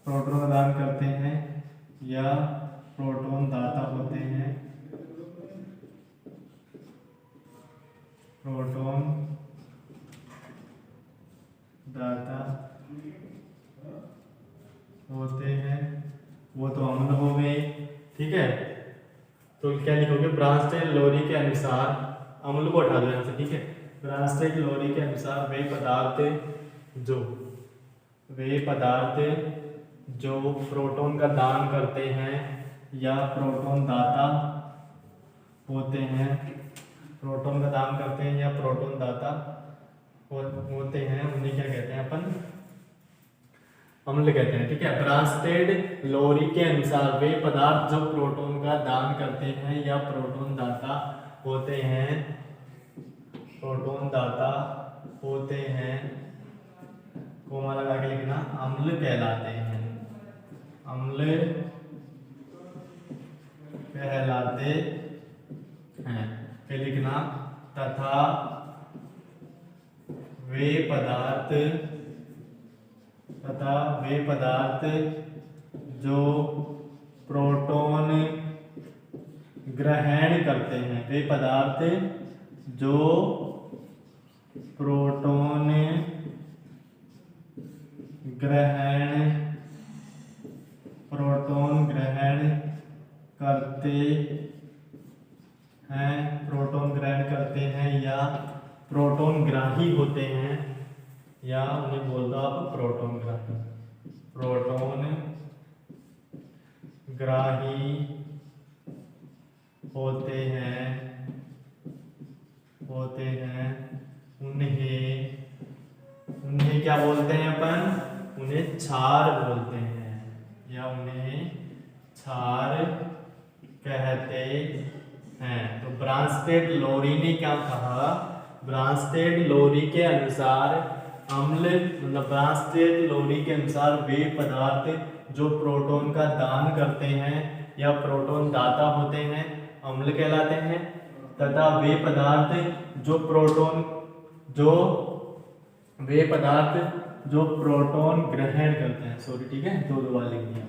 प्रोटॉन का दान करते हैं या प्रोटॉन दाता होते हैं, प्रोटॉन दाता होते हैं, वो तो अम्ल हो गए। ठीक है, तो क्या लिखोगे, ब्रांस्टेड-लोरी के अनुसार, अम्ल को हटा दो यहाँ से। ठीक है, ब्रांस्टेड-लोरी के अनुसार वे पदार्थ जो प्रोटॉन का दान करते हैं या प्रोटॉन दाता होते हैं, प्रोटॉन का दान करते हैं या प्रोटॉन दाता होते हैं, उन्हें क्या कहते हैं अपन, अम्ल कहते हैं। ठीक है, ब्रांस्टेड-लोरी के अनुसार वे पदार्थ जो प्रोटॉन का दान करते हैं या प्रोटॉन दाता होते हैं, कोमा लगा के लिखना, अम्ल कहलाते हैं, अम्ल कहलाते हैं। फिर लिखना, तथा वे पदार्थ जो प्रोटॉन ग्रहण करते हैं, वे पदार्थ जो प्रोटॉन ग्रहण करते हैं या प्रोटॉन ग्राही होते हैं, या उन्हें बोल दो आप प्रोटॉन ग्राही होते हैं, उन्हें क्या बोलते हैं अपन, उन्हें क्षार बोलते हैं, या उन्हें क्षार कहते हैं। तो ब्रांस्टेड लोरी ने क्या कहा, ब्रांस्टेड लोरी के अनुसार अम्ल, मतलब ब्रांस्टेड लोरी के अनुसार वे पदार्थ जो प्रोटॉन का दान करते हैं या प्रोटॉन दाता होते हैं अम्ल कहलाते हैं, तथा वे पदार्थ जो प्रोटॉन ग्रहण करते हैं, सॉरी ठीक है, दो बार लिख दिया,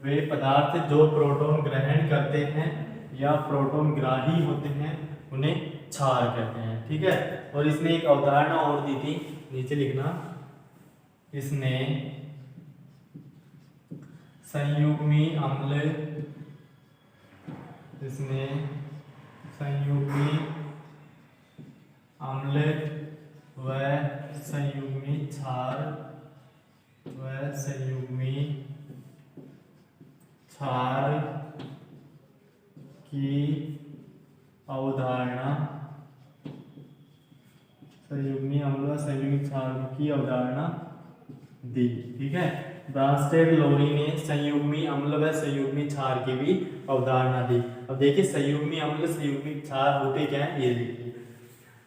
वे पदार्थ जो प्रोटॉन ग्रहण करते हैं या प्रोटॉन ग्राही होते हैं उन्हें क्षार कहते हैं। ठीक है, और इसने एक अवधारणा और दी थी, नीचे लिखना, इसने संयुग्मी अम्ल, इसने संयुग्मी अम्ल व संयुग्मी क्षार व संयुग्मी क्षार की अवधारणा, संयुग्मी अम्ल व संयुग्मी क्षार की अवधारणा दी। ठीक है, ब्रांस्टेड लोरी ने संयुग्मी अम्ल व संयुग्मी क्षार की भी अवधारणा दी। अब देखिए संयुग्मी अम्ल संयुग्मी क्षार होते क्या है, ये देखिए,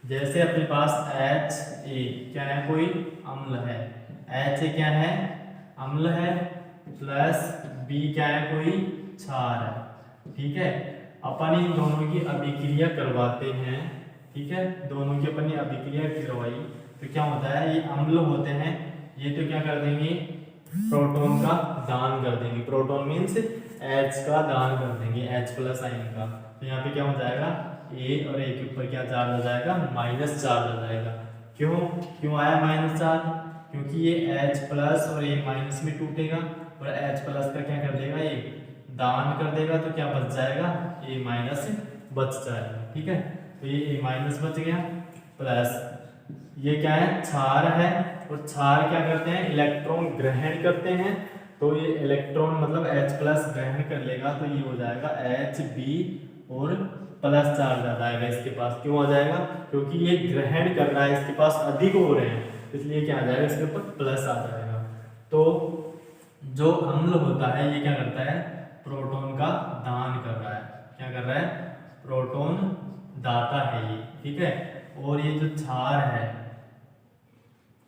जैसे अपने पास HA क्या है, कोई अम्ल है, HA क्या है, अम्ल है, प्लस B क्या है, कोई क्षार है। ठीक है, अपन इन दोनों की अभिक्रिया करवाते हैं। ठीक है, दोनों की अपनी अभिक्रिया करवाई तो क्या होता है, ये अम्ल होते हैं, ये तो क्या कर देंगे, प्रोटॉन का दान कर देंगे, प्रोटॉन मीन्स H का दान कर देंगे, H प्लस आयन का। तो यहाँ पे क्या हो जाएगा, A और A के ऊपर क्या चार्ज हो जाएगा, माइनस चार्ज हो जाएगा। क्यों आया माइनस चार्ज, क्योंकि ये H प्लस और A माइनस में टूटेगा और H प्लस का क्या कर देगा, ये दान कर देगा, तो क्या बच जाएगा, A माइनस बच जाएगा। ठीक है, तो ये A माइनस बच गया, प्लस ये क्या है, क्षार है, और क्षार क्या करते हैं, इलेक्ट्रॉन ग्रहण करते हैं, तो ये इलेक्ट्रॉन मतलब H प्लस ग्रहण कर लेगा, तो ये हो जाएगा HB और प्लस चार्ज आ जाएगा इसके पास। क्यों आ जाएगा, क्योंकि ये ग्रहण कर रहा है, इसके पास अधिक हो रहे हैं, इसलिए क्या आ जाएगा, इसके ऊपर प्लस आ जाएगा। तो जो अम्ल होता है ये क्या करता है, प्रोटॉन का दान कर रहा है, क्या कर रहा है, प्रोटॉन दाता है ये। ठीक है, और ये जो क्षार है,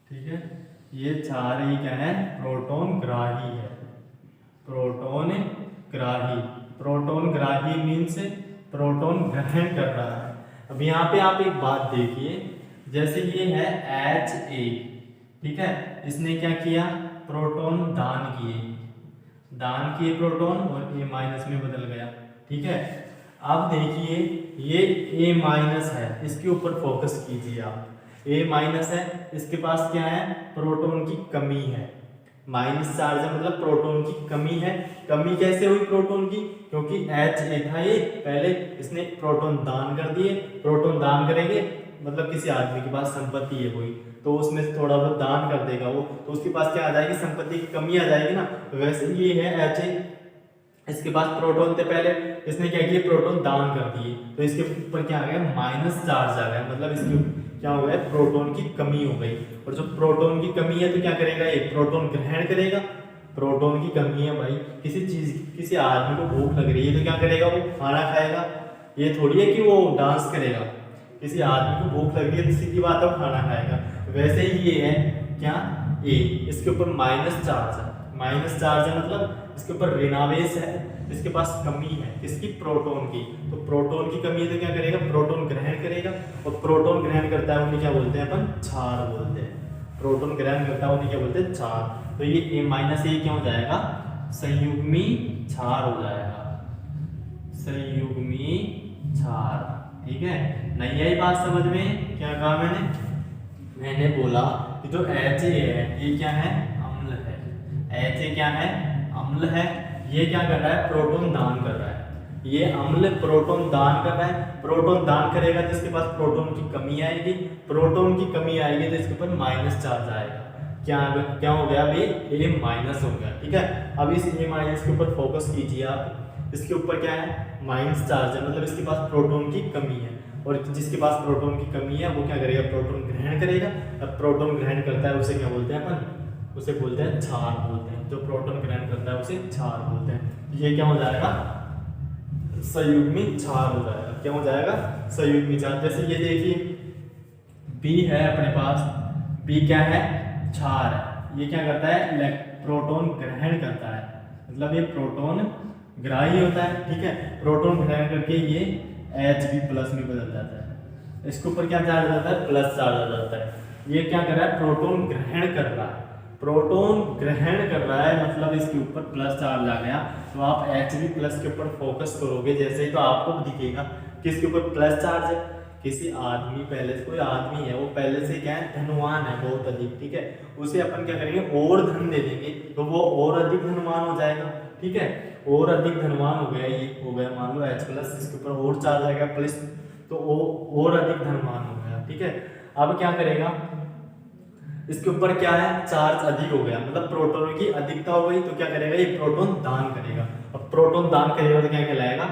ठीक है, ये क्षार ही क्या है, प्रोटॉन ग्राही है, प्रोटॉन ग्राही, प्रोटॉन ग्राही मीन्स प्रोटॉन ग्रहण कर रहा है। अब यहाँ पे आप एक बात देखिए, जैसे ये है HA, ठीक है, इसने क्या किया, प्रोटॉन दान किए प्रोटॉन, और A माइनस में बदल गया। ठीक है, अब देखिए ये A माइनस है, इसके ऊपर फोकस कीजिए आप, A माइनस है, इसके पास क्या है, प्रोटॉन की कमी है, माइनस चार्ज है, मतलब प्रोटॉन की कमी है। कमी कैसे हुई प्रोटॉन की, क्योंकि HA था ये पहले, इसने प्रोटॉन दान कर दिए, प्रोटॉन दान करेंगे मतलब किसी आदमी के पास संपत्ति है कोई, तो उसमें से थोड़ा बहुत दान कर देगा वो, तो उसके पास क्या आ जाएगी, संपत्ति की कमी आ जाएगी ना। तो वैसे ये है HA, इसके पास प्रोटॉन थे पहले, इसने क्या किया, प्रोटॉन दान कर दिए, तो इसके ऊपर क्या आ गया, माइनस चार्ज आ गया, मतलब इसके क्या हो गया, प्रोटॉन की कमी हो गई। और जब प्रोटॉन की कमी है तो क्या करेगा, ये प्रोटॉन ग्रहण करेगा, प्रोटॉन की कमी है भाई, किसी आदमी को भूख लग रही है तो क्या करेगा, वो खाना खाएगा, ये थोड़ी है कि वो डांस करेगा, किसी आदमी को भूख लग रही है तो सीधी बात है वो खाना खाएगा। वैसे ही ये है क्या, A, इसके ऊपर माइनस चार्ज है, माइनस चार्ज है मतलब इसके ऊपर ऋणावेश है, इसके पास कमी है किसकी, प्रोटॉन की, तो प्रोटॉन की कमी है तो क्या करेगा, प्रोटॉन ग्रहण करेगा, और प्रोटॉन ग्रहण करता है उन्हें क्या बोलते हैं अपन, क्षार बोलते हैं, प्रोटॉन ग्रहण करता है उन्हें क्या बोलते हैं, क्षार। तो ये A माइनस A क्या हो जाएगा, संयुग्मी क्षार हो जाएगा, संयुग्मी क्षार। ठीक है, नहीं आई बात समझ में, क्या कहा मैंने बोला कि जो HA है ये क्या है, अम्ल है, HA क्या है, अम्ल है, ये क्या कर रहा है, प्रोटॉन दान कर रहा है, ये अम्ल प्रोटॉन दान कर रहा है, प्रोटॉन दान करेगा तो इसके पास प्रोटॉन की कमी आएगी, प्रोटॉन की कमी आएगी तो इसके ऊपर माइनस चार्ज आएगा, क्या हो गया भाई, A माइनस हो गया। ठीक है, अब इस A माइनस के ऊपर फोकस कीजिए आप, इसके ऊपर क्या है, माइनस चार्ज है, मतलब इसके पास प्रोटॉन की कमी है, और जिसके पास प्रोटॉन की कमी है वो क्या करेगा, प्रोटॉन ग्रहण करेगा। अब प्रोटॉन ग्रहण करता है उसे क्या बोलते हैं अपन, उसे बोलते हैं क्षार बोलते हैं। जो प्रोटॉन ग्रहण करता है उसे क्षार बोलते हैं। ये क्या हो जाएगा, संयुग्मी क्षार हो जाएगा। क्या हो जाएगा, संयुग्मी क्षार। जैसे ये देखिए बी है अपने पास, बी क्या है, क्षार है। ये क्या करता है, प्रोटॉन ग्रहण करता है, मतलब ये प्रोटॉन ग्राही होता है, ठीक है। प्रोटॉन ग्रहण करके ये Hb+ में बदल जाता है। इसके ऊपर क्या चार्ज आ जाता है, प्लस चार्ज आ जाता है। ये क्या कर रहा है, प्रोटॉन ग्रहण कर रहा है, प्रोटॉन ग्रहण कर रहा है, मतलब इसके ऊपर प्लस चार्ज आ गया। तो आप Hb+ के ऊपर फोकस करोगे जैसे ही, तो आपको दिखेगा किसके ऊपर प्लस चार्ज है, किसी आदमी, पहले से कोई आदमी है, वो पहले से क्या है, धनवान है बहुत अधिक, ठीक है। उसे अपन क्या करेंगे, और धन दे देंगे, तो वो और अधिक धनवान हो जाएगा, ठीक है। और अधिक धनवान हो गया, ये हो गया मान लो H+, इसके ऊपर और चार्ज आएगा प्लस, तो वो और अधिक धनवान हो गया, ठीक है। अब क्या करेगा, इसके ऊपर क्या है, चार्ज अधिक हो गया, मतलब प्रोटॉन की अधिकता हो गई, तो क्या करेगा, ये प्रोटॉन दान करेगा। अब प्रोटॉन दान करेगा तो क्या कहलाएगा,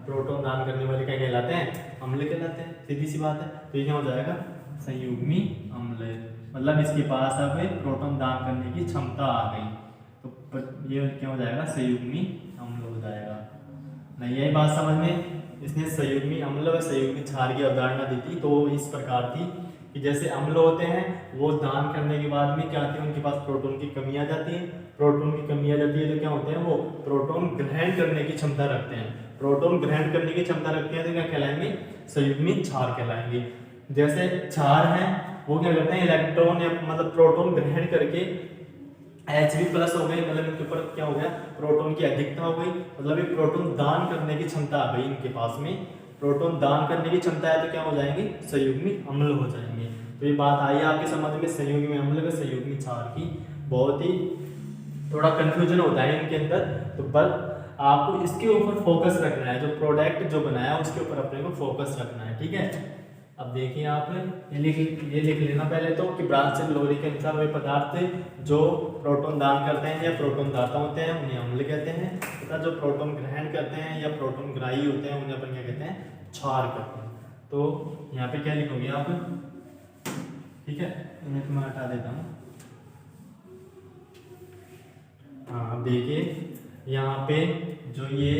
प्रोटॉन दान करने वाले क्या कहलाते हैं, अम्ल कहलाते हैं, सीधी सी बात है। तो ये क्या हो जाएगा, संयुग्मी अम्ल, मतलब इसके पास अब प्रोटॉन दान करने की क्षमता आ गई, तो ये क्या हो जाएगा, संयुग्मी अम्ल हो जाएगा। नहीं, यही बात समझ में, इसने संयुग्मी अम्ल व संयुग्मी क्षार की अवधारणा दी थी। तो इस प्रकार थी कि जैसे अम्ल होते हैं वो दान करने के बाद में क्या होती है, उनके पास प्रोटॉन की कमी आ जाती है। प्रोटॉन की कमी आ जाती है तो क्या होते हैं, वो प्रोटॉन ग्रहण करने की क्षमता रखते हैं। प्रोटॉन ग्रहण करने की क्षमता रखते हैं तो क्या कहलाएंगे, संयुग्मी क्षार कहलाएंगे। जैसे क्षार हैं वो क्या करते हैं, इलेक्ट्रॉन या मतलब प्रोटॉन ग्रहण करके Hb+ हो गई, मतलब इनके ऊपर क्या हो गया, प्रोटॉन की अधिकता हो गई, मतलब ये प्रोटॉन दान करने की क्षमता आ गई इनके पास में। प्रोटॉन दान करने की क्षमता है तो क्या हो जाएंगे, संयुग्मी अम्ल हो जाएंगे। तो ये बात आई आपके समझ में, संयुग्मी अम्ल व संयुग्मी क्षार की। बहुत ही थोड़ा कंफ्यूजन होता है इनके अंदर, तो बस आपको इसके ऊपर फोकस रखना है, जो प्रोडक्ट जो बनाया उसके ऊपर अपने को फोकस रखना है, ठीक है। अब देखिए आप ये लिख लेना पहले तो कि ब्रांच लोरी के अनुसार वे पदार्थ जो प्रोटॉन दान करते हैं या प्रोटॉन दाता होते हैं उन्हें अम्ल कहते हैं, तथा जो प्रोटॉन ग्रहण करते हैं या प्रोटॉन ग्राही होते हैं उन्हें अपन क्या कहते हैं, क्षार कहते हैं। तो यहाँ पे क्या लिखोगे आप, ठीक है, इन्हें तो मैं हटा देता हूँ। हाँ, अब देखिए यहाँ पे जो ये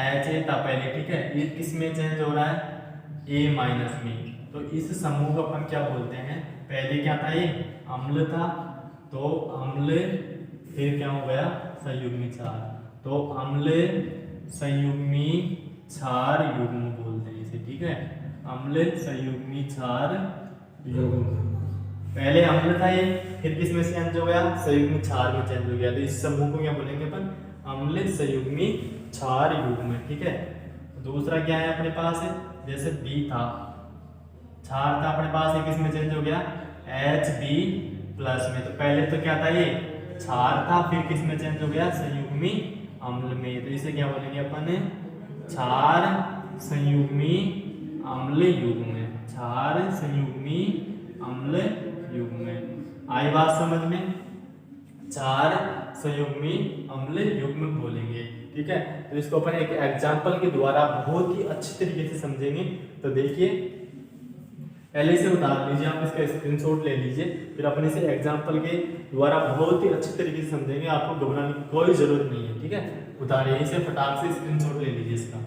H था पहले, ठीक है, ये किस में चेंज हो रहा है, A- में। तो इस समूह को अपन क्या बोलते हैं, पहले क्या था, ये अम्ल था, तो अम्ल फिर क्या हो गया, संयुग्मी क्षार, तो अम्ल संयुग्मी क्षार युग्म बोलते हैं इसे, ठीक है। अम्ल संयुग्मी क्षार युग्म, पहले अम्ल था ये, फिर किस में चेंज हो गया, संयुग्मी क्षार में चेंज हो गया। तो इस समूह को क्या बोलेंगे अपन, अम्ल संयुग्मी क्षार युग्म, ठीक है। दूसरा क्या है अपने पास, जैसे बी था, क्षार था अपने पास, ये किस में चेंज हो गया, Hb+ में। तो पहले तो क्या था, ये क्षार था, फिर किस में चेंज हो गया, संयुग्मी अम्ल में। तो इसे क्या बोलेंगे अपन, क्षार संयुग्मी अम्ल युग्म, क्षार संयुग्मी अम्ल युग्म। आई बात समझ में, क्षार संयुग्मी अम्ल युग्म बोलेंगे, ठीक है। तो इसको अपन एक एग्जांपल के द्वारा बहुत ही अच्छी तरीके से समझेंगे। तो देखिए पहले से उतार लीजिए, आप इसका स्क्रीनशॉट ले लीजिए, फिर अपन इसे एग्जांपल के द्वारा बहुत ही अच्छी तरीके से समझेंगे, आपको घबराने की कोई जरूरत नहीं है, ठीक है। उतारिए इसे, फटाक से स्क्रीनशॉट ले लीजिए इसका।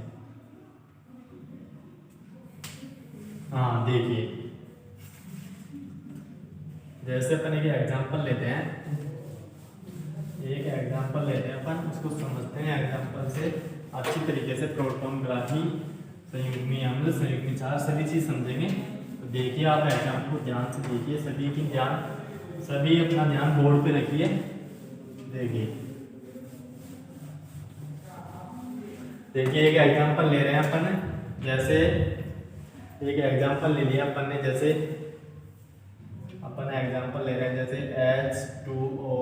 हाँ देखिए, जैसे अपन एक एग्जांपल लेते हैं, एक एग्जांपल लेते हैं अपन, उसको समझते हैं एग्जांपल से अच्छी तरीके से। प्रोटॉन ग्राही, संयुग्मी अम्ल, संयुग्मी क्षार, सभी चीज समझेंगे। तो देखिए आप एग्जांपल को ध्यान से देखिए, सभी अपना ध्यान बोर्ड पे रखिए। देखिए एक एग्जांपल ले रहे हैं अपन, जैसे एक एग्जांपल ले लिया अपन ने, जैसे अपन एग्जांपल ले रहे हैं जैसे H2O+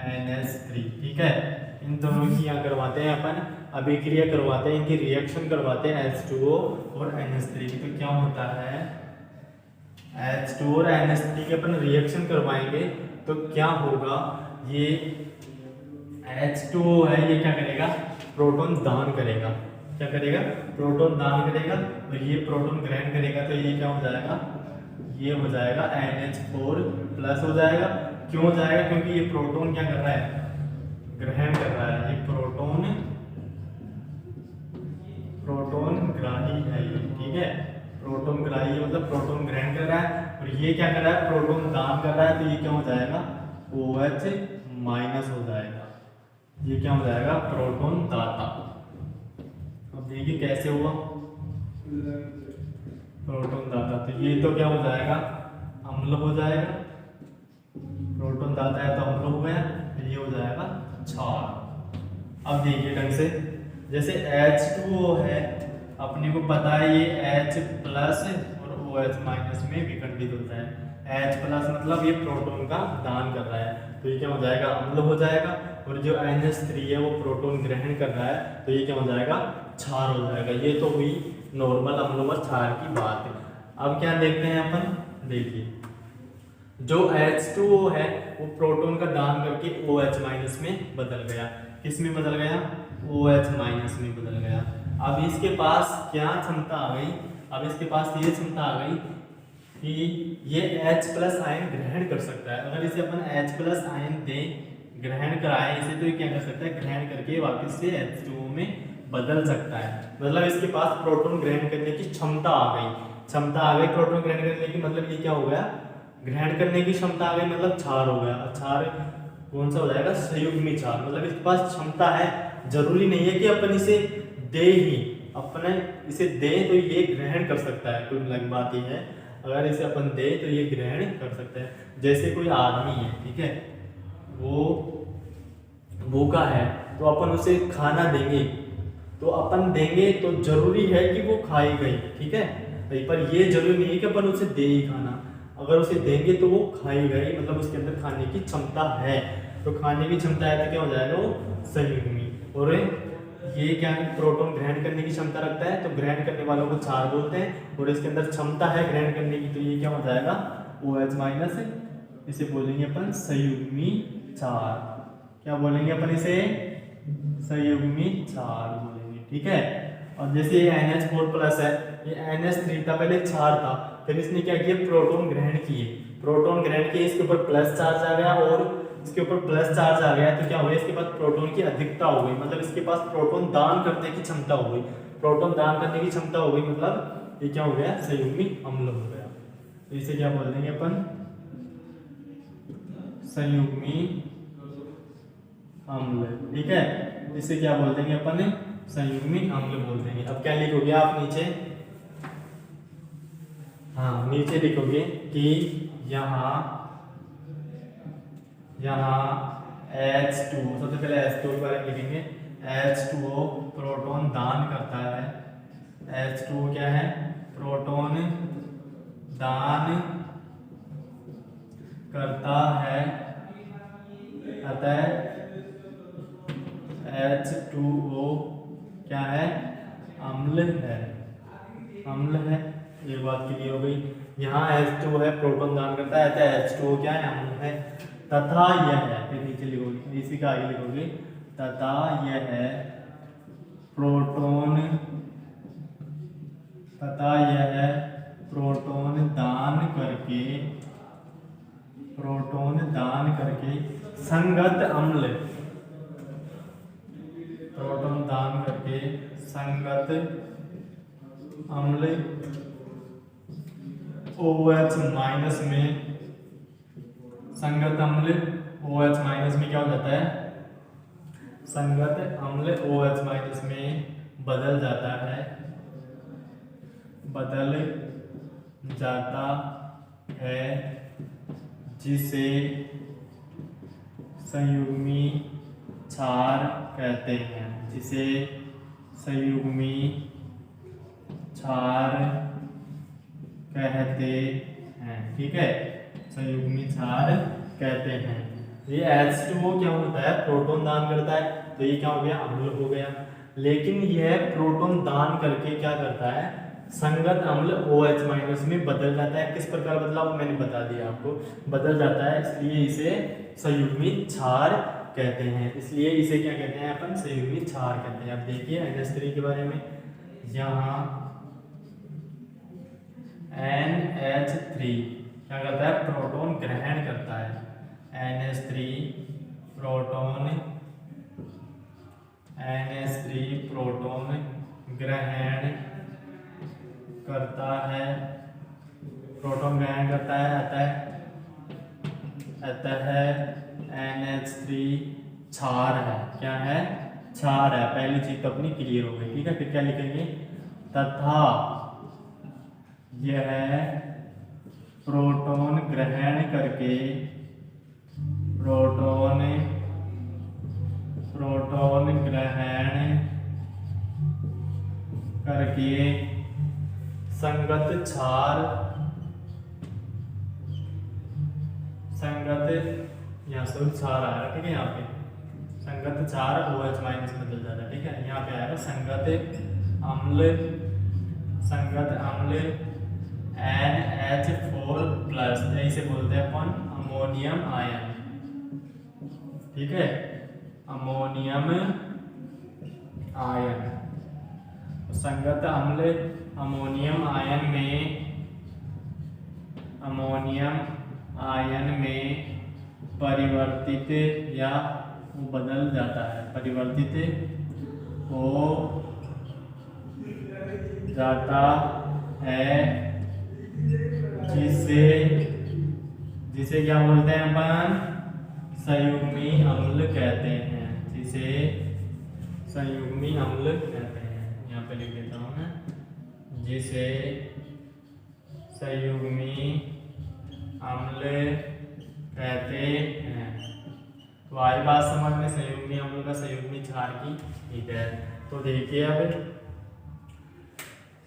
NH3, ठीक है। इन दोनों की यहाँ करवाते हैं अपन, अभिक्रिया करवाते हैं, इनकी रिएक्शन करवाते हैं H2O और NH3 की। तो क्या होता है, H2O और NH3 के अपन रिएक्शन करवाएंगे तो क्या होगा, ये H2O है, ये क्या करेगा, प्रोटॉन दान करेगा। क्या करेगा, प्रोटॉन दान करेगा, तो ये प्रोटॉन ग्रहण करेगा, तो ये क्या हो जाएगा, ये हो जाएगा NH4 प्लस हो जाएगा। क्यों हो जाएगा? क्योंकि ये प्रोटॉन क्या कर रहा है? ग्रहण कर रहा है। ये प्रोटॉन ग्राही है ये, ठीक है। प्रोटॉन ग्राही मतलब प्रोटॉन ग्रहण कर रहा है, और ये क्या कर रहा है? प्रोटॉन दान कर रहा है। तो ये क्या हो जाएगा? OH माइनस हो जाएगा। ये क्या हो जाएगा? प्रोटॉन दाता। अब देखिए कैसे हुआ प्रोटॉन दाता। तो ये तो क्या हो जाएगा? अम्ल हो जाएगा। प्रोटॉन दाता है तो अम्ल हो गया, तो ये हो जाएगा क्षार। अब देखिए ढंग से, जैसे H2O है, अपने को पता है ये H प्लस और OH माइनस में विखंडित होता है। H प्लस मतलब ये प्रोटॉन का दान कर रहा है, तो ये क्या हो जाएगा? अम्ल हो जाएगा। और जो NH3 है वो प्रोटॉन ग्रहण कर रहा है, तो ये क्या हो जाएगा? क्षार हो जाएगा। ये तो हुई नॉर्मल अम्ल और क्षार की बात है। अब क्या देखते हैं अपन, देखिए जो H2O है वो प्रोटॉन का दान करके OH माइनस में बदल गया। किस में बदल गया? OH माइनस में बदल गया। अब इसके पास क्या क्षमता आ गई? अब इसके पास ये क्षमता आ गई कि ये H प्लस आयन ग्रहण कर सकता है। अगर इसे अपन H प्लस आयन दें, ग्रहण कराएं इसे, तो ये क्या कर सकता है? ग्रहण करके वापस से H2O में बदल सकता है। मतलब इसके पास प्रोटॉन ग्रहण करने की क्षमता आ गई। क्षमता आ गई प्रोटॉन ग्रहण करने की, मतलब ये क्या हो गया? ग्रहण करने की क्षमता आ गई, मतलब क्षार हो गया। क्षार कौन सा हो जाएगा? संयुग्मी क्षार। मतलब इसके पास क्षमता है, जरूरी नहीं है कि अपन इसे दे ही, अपने इसे दे तो ये ग्रहण कर सकता है। कुल मिला के बात ये है, अगर इसे अपन दे तो ये ग्रहण कर सकता है। जैसे कोई आदमी है, ठीक है, वो भूखा है, तो अपन उसे खाना देंगे, तो अपन देंगे तो जरूरी है कि वो खाएगा ही, ठीक है। पर ये जरूरी नहीं है कि अपन उसे दे ही खाना। अगर उसे देंगे तो वो खाएगा ही, मतलब उसके अंदर खाने की क्षमता है। तो खाने की क्षमता है तो क्या हो जाएगा? वो संयुग्मी। और ये क्या है? प्रोटॉन ग्रहण करने की क्षमता रखता है, तो ग्रहण करने वालों को क्षार बोलते हैं। और इसके अंदर क्षमता है ग्रहण करने की, तो ये क्या हो जाएगा? OH minus. इसे बोलेंगे अपन संयुग्मी क्षार। क्या बोलेंगे अपन इसे? संयुग्मी क्षार बोलेंगे, ठीक है। और जैसे ये NH4 प्लस है, ये NH3 था, पहले क्षार था, फिर इसने क्या किया? प्रोटॉन ग्रहण किए। प्रोटॉन ग्रहण किए, इसके ऊपर प्लस चार्ज आ गया, और इसके ऊपर प्लस चार्ज आ गया, तो क्या हो गया? इसके पास प्रोटॉन की अधिकता हो गई, मतलब इसके पास प्रोटॉन दान करने की क्षमता हो गई। प्रोटॉन दान करने की क्षमता हो गई, मतलब ये क्या हो गया? संयुग्मी अम्ल हो गया। तो इसे क्या बोल देंगे अपन? संयुग्मी अम्ल, ठीक है। इसे क्या बोल देंगे अपन? संयुग्मी अम्ल बोल देंगे। अब क्या लिखोगे आप नीचे? हाँ, नीचे लिखोगे कि यहाँ H2, सबसे पहले H2 के बारे में लिखेंगे। H2O प्रोटॉन दान करता है। H2O क्या है? प्रोटॉन दान करता है, अतः H2O क्या है? अम्ल है। अम्ल है, ये बात क्लियर हो गई। यहाँ H2O है, प्रोटॉन दान करता है, अतः H2O क्या है? अम्ल है। तथा यह है, फिर नीचे लिखोगे, इसी का आगे लिखोगे, तथा यह है प्रोटॉन, तथा यह है प्रोटॉन दान करके, प्रोटॉन दान करके संगत अम्ल, प्रोटॉन दान करके संगत अम्ल OH माइनस में, संगत अम्ल OH माइनस में क्या हो जाता है? संगत अम्ल OH माइनस में बदल जाता है, बदल जाता है, जिसे संयुग्मी क्षार कहते हैं, जिसे संयुग्मी क्षार कहते हैं, ठीक है। संयुग्मी क्षार कहते हैं। ये H2O क्या होता है? प्रोटॉन दान करता है, तो ये क्या हो गया? अम्ल हो गया। लेकिन यह प्रोटॉन दान करके क्या करता है? संगत अम्ल OH माइनस में बदल जाता है। किस प्रकार बदलाव? मैंने बता दिया आपको, बदल जाता है, इसलिए इसे संयुग्मी क्षार कहते हैं। इसलिए इसे क्या कहते हैं अपन? संयुग्मी क्षार कहते हैं। अब देखिए NH3 के बारे में, यहाँ NH3 क्या करता है, प्रोटॉन ग्रहण करता है। NH3 प्रोटॉन ग्रहण करता है, प्रोटॉन ग्रहण करता है, अतः NH3 क्षार है। क्या है, क्षार है। पहली चीज तो अपनी क्लियर हो गई, ठीक है। फिर क्या लिखेंगे, तथा यह प्रोटॉन ग्रहण करके संगत क्षार, यहाँ से क्षार आएगा, ठीक है। यहाँ पे संगत क्षार OH माइनस में बदल जाता है, ठीक है। यहाँ पे आएगा संगत अम्ल NH4+, इसे बोलते हैं अपन अमोनियम आयन, ठीक है। अमोनियम आयन, संगत अम्ल अमोनियम आयन में परिवर्तित या बदल जाता है, परिवर्तित हो जाता है, जिसे क्या बोलते हैं अपन, संयुग्मी अम्ल कहते हैं, जिसे संयुग्मी अम्ल कहते हैं। यहाँ पे लिख देता हूँ मैं, जिसे संयुग्मी अम्ल कहते हैं। तो आई बात समझ में, संयुग्मी अम्ल का संयुग्मी क्षार की, ठीक है। तो देखिए अब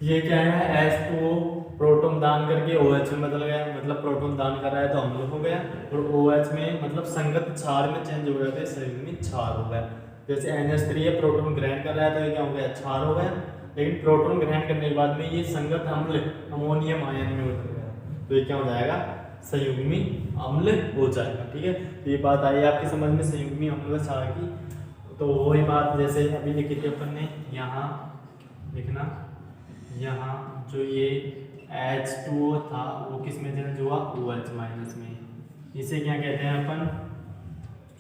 ये क्या है, H2O प्रोटॉन दान करके OH में बदल गया, मतलब प्रोटॉन दान कर रहा है तो अम्ल हो गया, और OH में मतलब संगत क्षार में चेंज हो गया तो संयुग्मी क्षार हो गया। जैसे NH3 है, प्रोटॉन ग्रहण कर रहा है तो ये क्या हो गया, क्षार हो गया। लेकिन प्रोटॉन ग्रहण करने के बाद में ये संगत अम्ल अमोनियम आयन में बदल गया, तो ये क्या हो जाएगा, संयुग्मी अम्ल हो जाएगा, ठीक है। तो ये बात आई आपकी समझ में संयुग्मी अम्ल व क्षार की। तो वही बात जैसे अभी लिखी थी अपन ने, यहाँ लिखना, यहाँ जो ये H2O था वो किस में चेंज हुआ, OH माइनस में। इसे क्या कहते हैं अपन,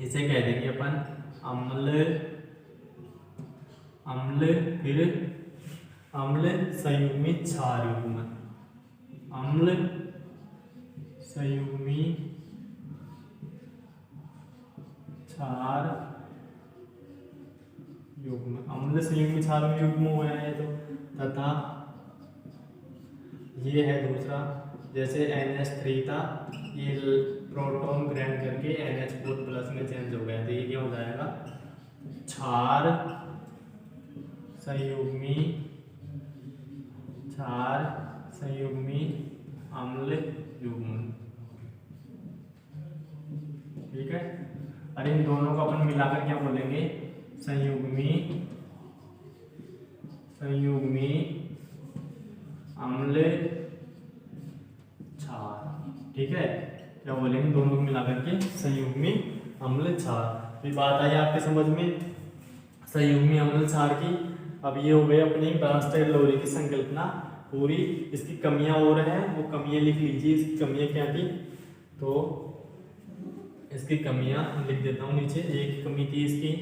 इसे कह देंगे अपन फिर अम्ल संयुग्मी क्षार युग्म, अम्ल संयुग्मी क्षार युग्म, अम्ल संयुग्मी क्षार युग्म हो गया है। तो तथा ये है दूसरा, जैसे NH3 था, ये प्रोटॉन ग्रहण करके NH4+ में चेंज हो गया, तो ये क्या हो जाएगा, क्षार संयुग्मी अम्ल युग्म, ठीक है। और इन दोनों को अपन मिलाकर क्या बोलेंगे, संयुग्मी अम्ल क्षार, ठीक है। क्या बोलेंगे, दोनों को मिलाकर के संयुग्मी अम्ल क्षार। ये बात आई आपके समझ में संयुग्मी अम्ल क्षार की। अब ये हो गई अपनी ब्रांस्टेड लोरी की संकल्पना पूरी। इसकी कमियां और हैं, वो कमियां लिख लीजिए। इसकी कमियां क्या थी, तो इसकी कमियां लिख देता हूँ नीचे। एक कमी थी इसकी,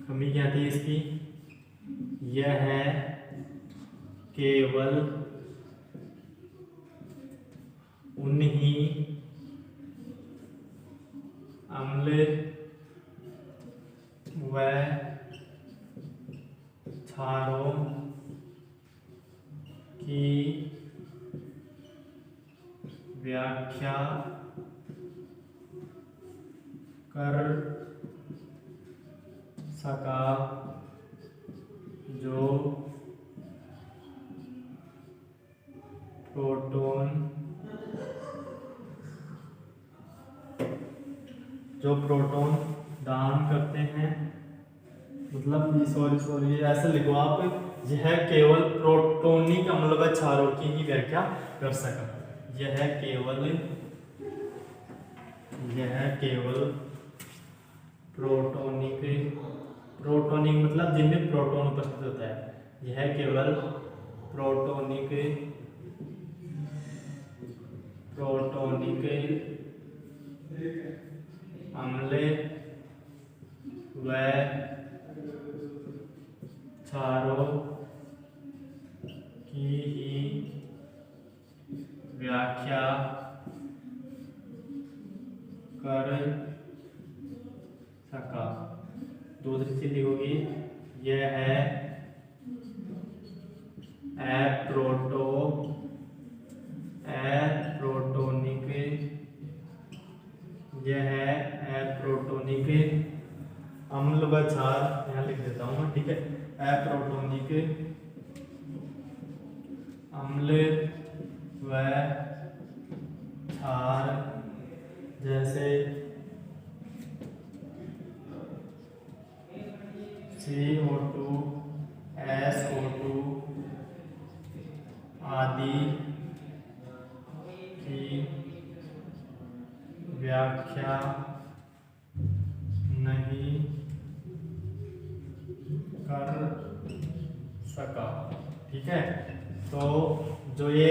कमी क्या थी इसकी, यह है केवल उन्हीं अम्ल व क्षारों की व्याख्या कर सका जो प्रोटॉन दान करते हैं, मतलब सॉरी ऐसे लिखो आप, यह केवल प्रोटोनिक अम्ल व क्षारों की ही व्याख्या कर सका। यह केवल प्रोटोनिक मतलब जिनमें प्रोटॉन उपस्थित होता है, यह केवल प्रोटोनिक अम्ल व क्षारों की ही व्याख्या कर सका। दूसरी चीज लिखोगी, यह है एप्रोटोनिक अम्ल व क्षार, यहाँ लिख देता हूँ मैं, ठीक है। एप्रोटोनिक अम्ल व क्षार जैसे CO2, SO2 आदि की व्याख्या नहीं कर सका, ठीक है। तो जो ये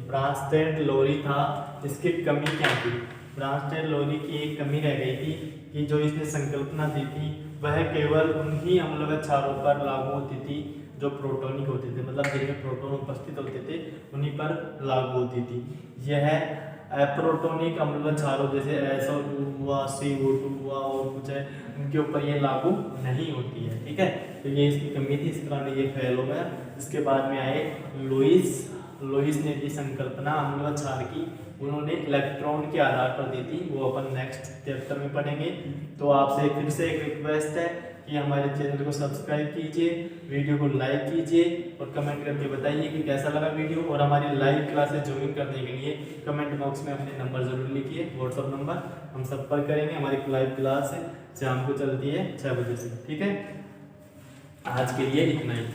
ब्रांस्टेड लोरी था, इसकी कमी क्या थी? ब्रांस्टेड लोरी की एक कमी रह गई थी कि जो इसने संकल्पना दी थी वह केवल उन्हीं अम्ल व क्षारों पर लागू होती थी जो प्रोटोनिक होते थे, मतलब जिनमें प्रोटॉन उपस्थित होते थे उन्हीं पर लागू होती थी। यह एप्रोटोनिक अम्ल व क्षारों जैसे SO2 हुआ, CO2 हुआ और कुछ है, उनके ऊपर ये लागू नहीं होती है, ठीक है। तो ये इसकी कमी थी, इस कारण ये फेल हो गया। इसके बाद में आए लुईस ने दी संकल्पना अम्ल व क्षार की, उन्होंने इलेक्ट्रॉन के आधार पर दी थी, वो अपन नेक्स्ट चैप्टर में पढ़ेंगे। तो आपसे फिर से एक रिक्वेस्ट है कि हमारे चैनल को सब्सक्राइब कीजिए, वीडियो को लाइक कीजिए और कमेंट करके बताइए कि कैसा लगा वीडियो। और हमारी लाइव क्लासेस ज्वाइन करने के लिए कमेंट बॉक्स में अपने नंबर जरूर लिखिए, व्हाट्सअप नंबर, हम संपर्क करेंगे। हमारी लाइव क्लास शाम को चलती है 6 बजे से, ठीक है। आज के लिए इतना ही।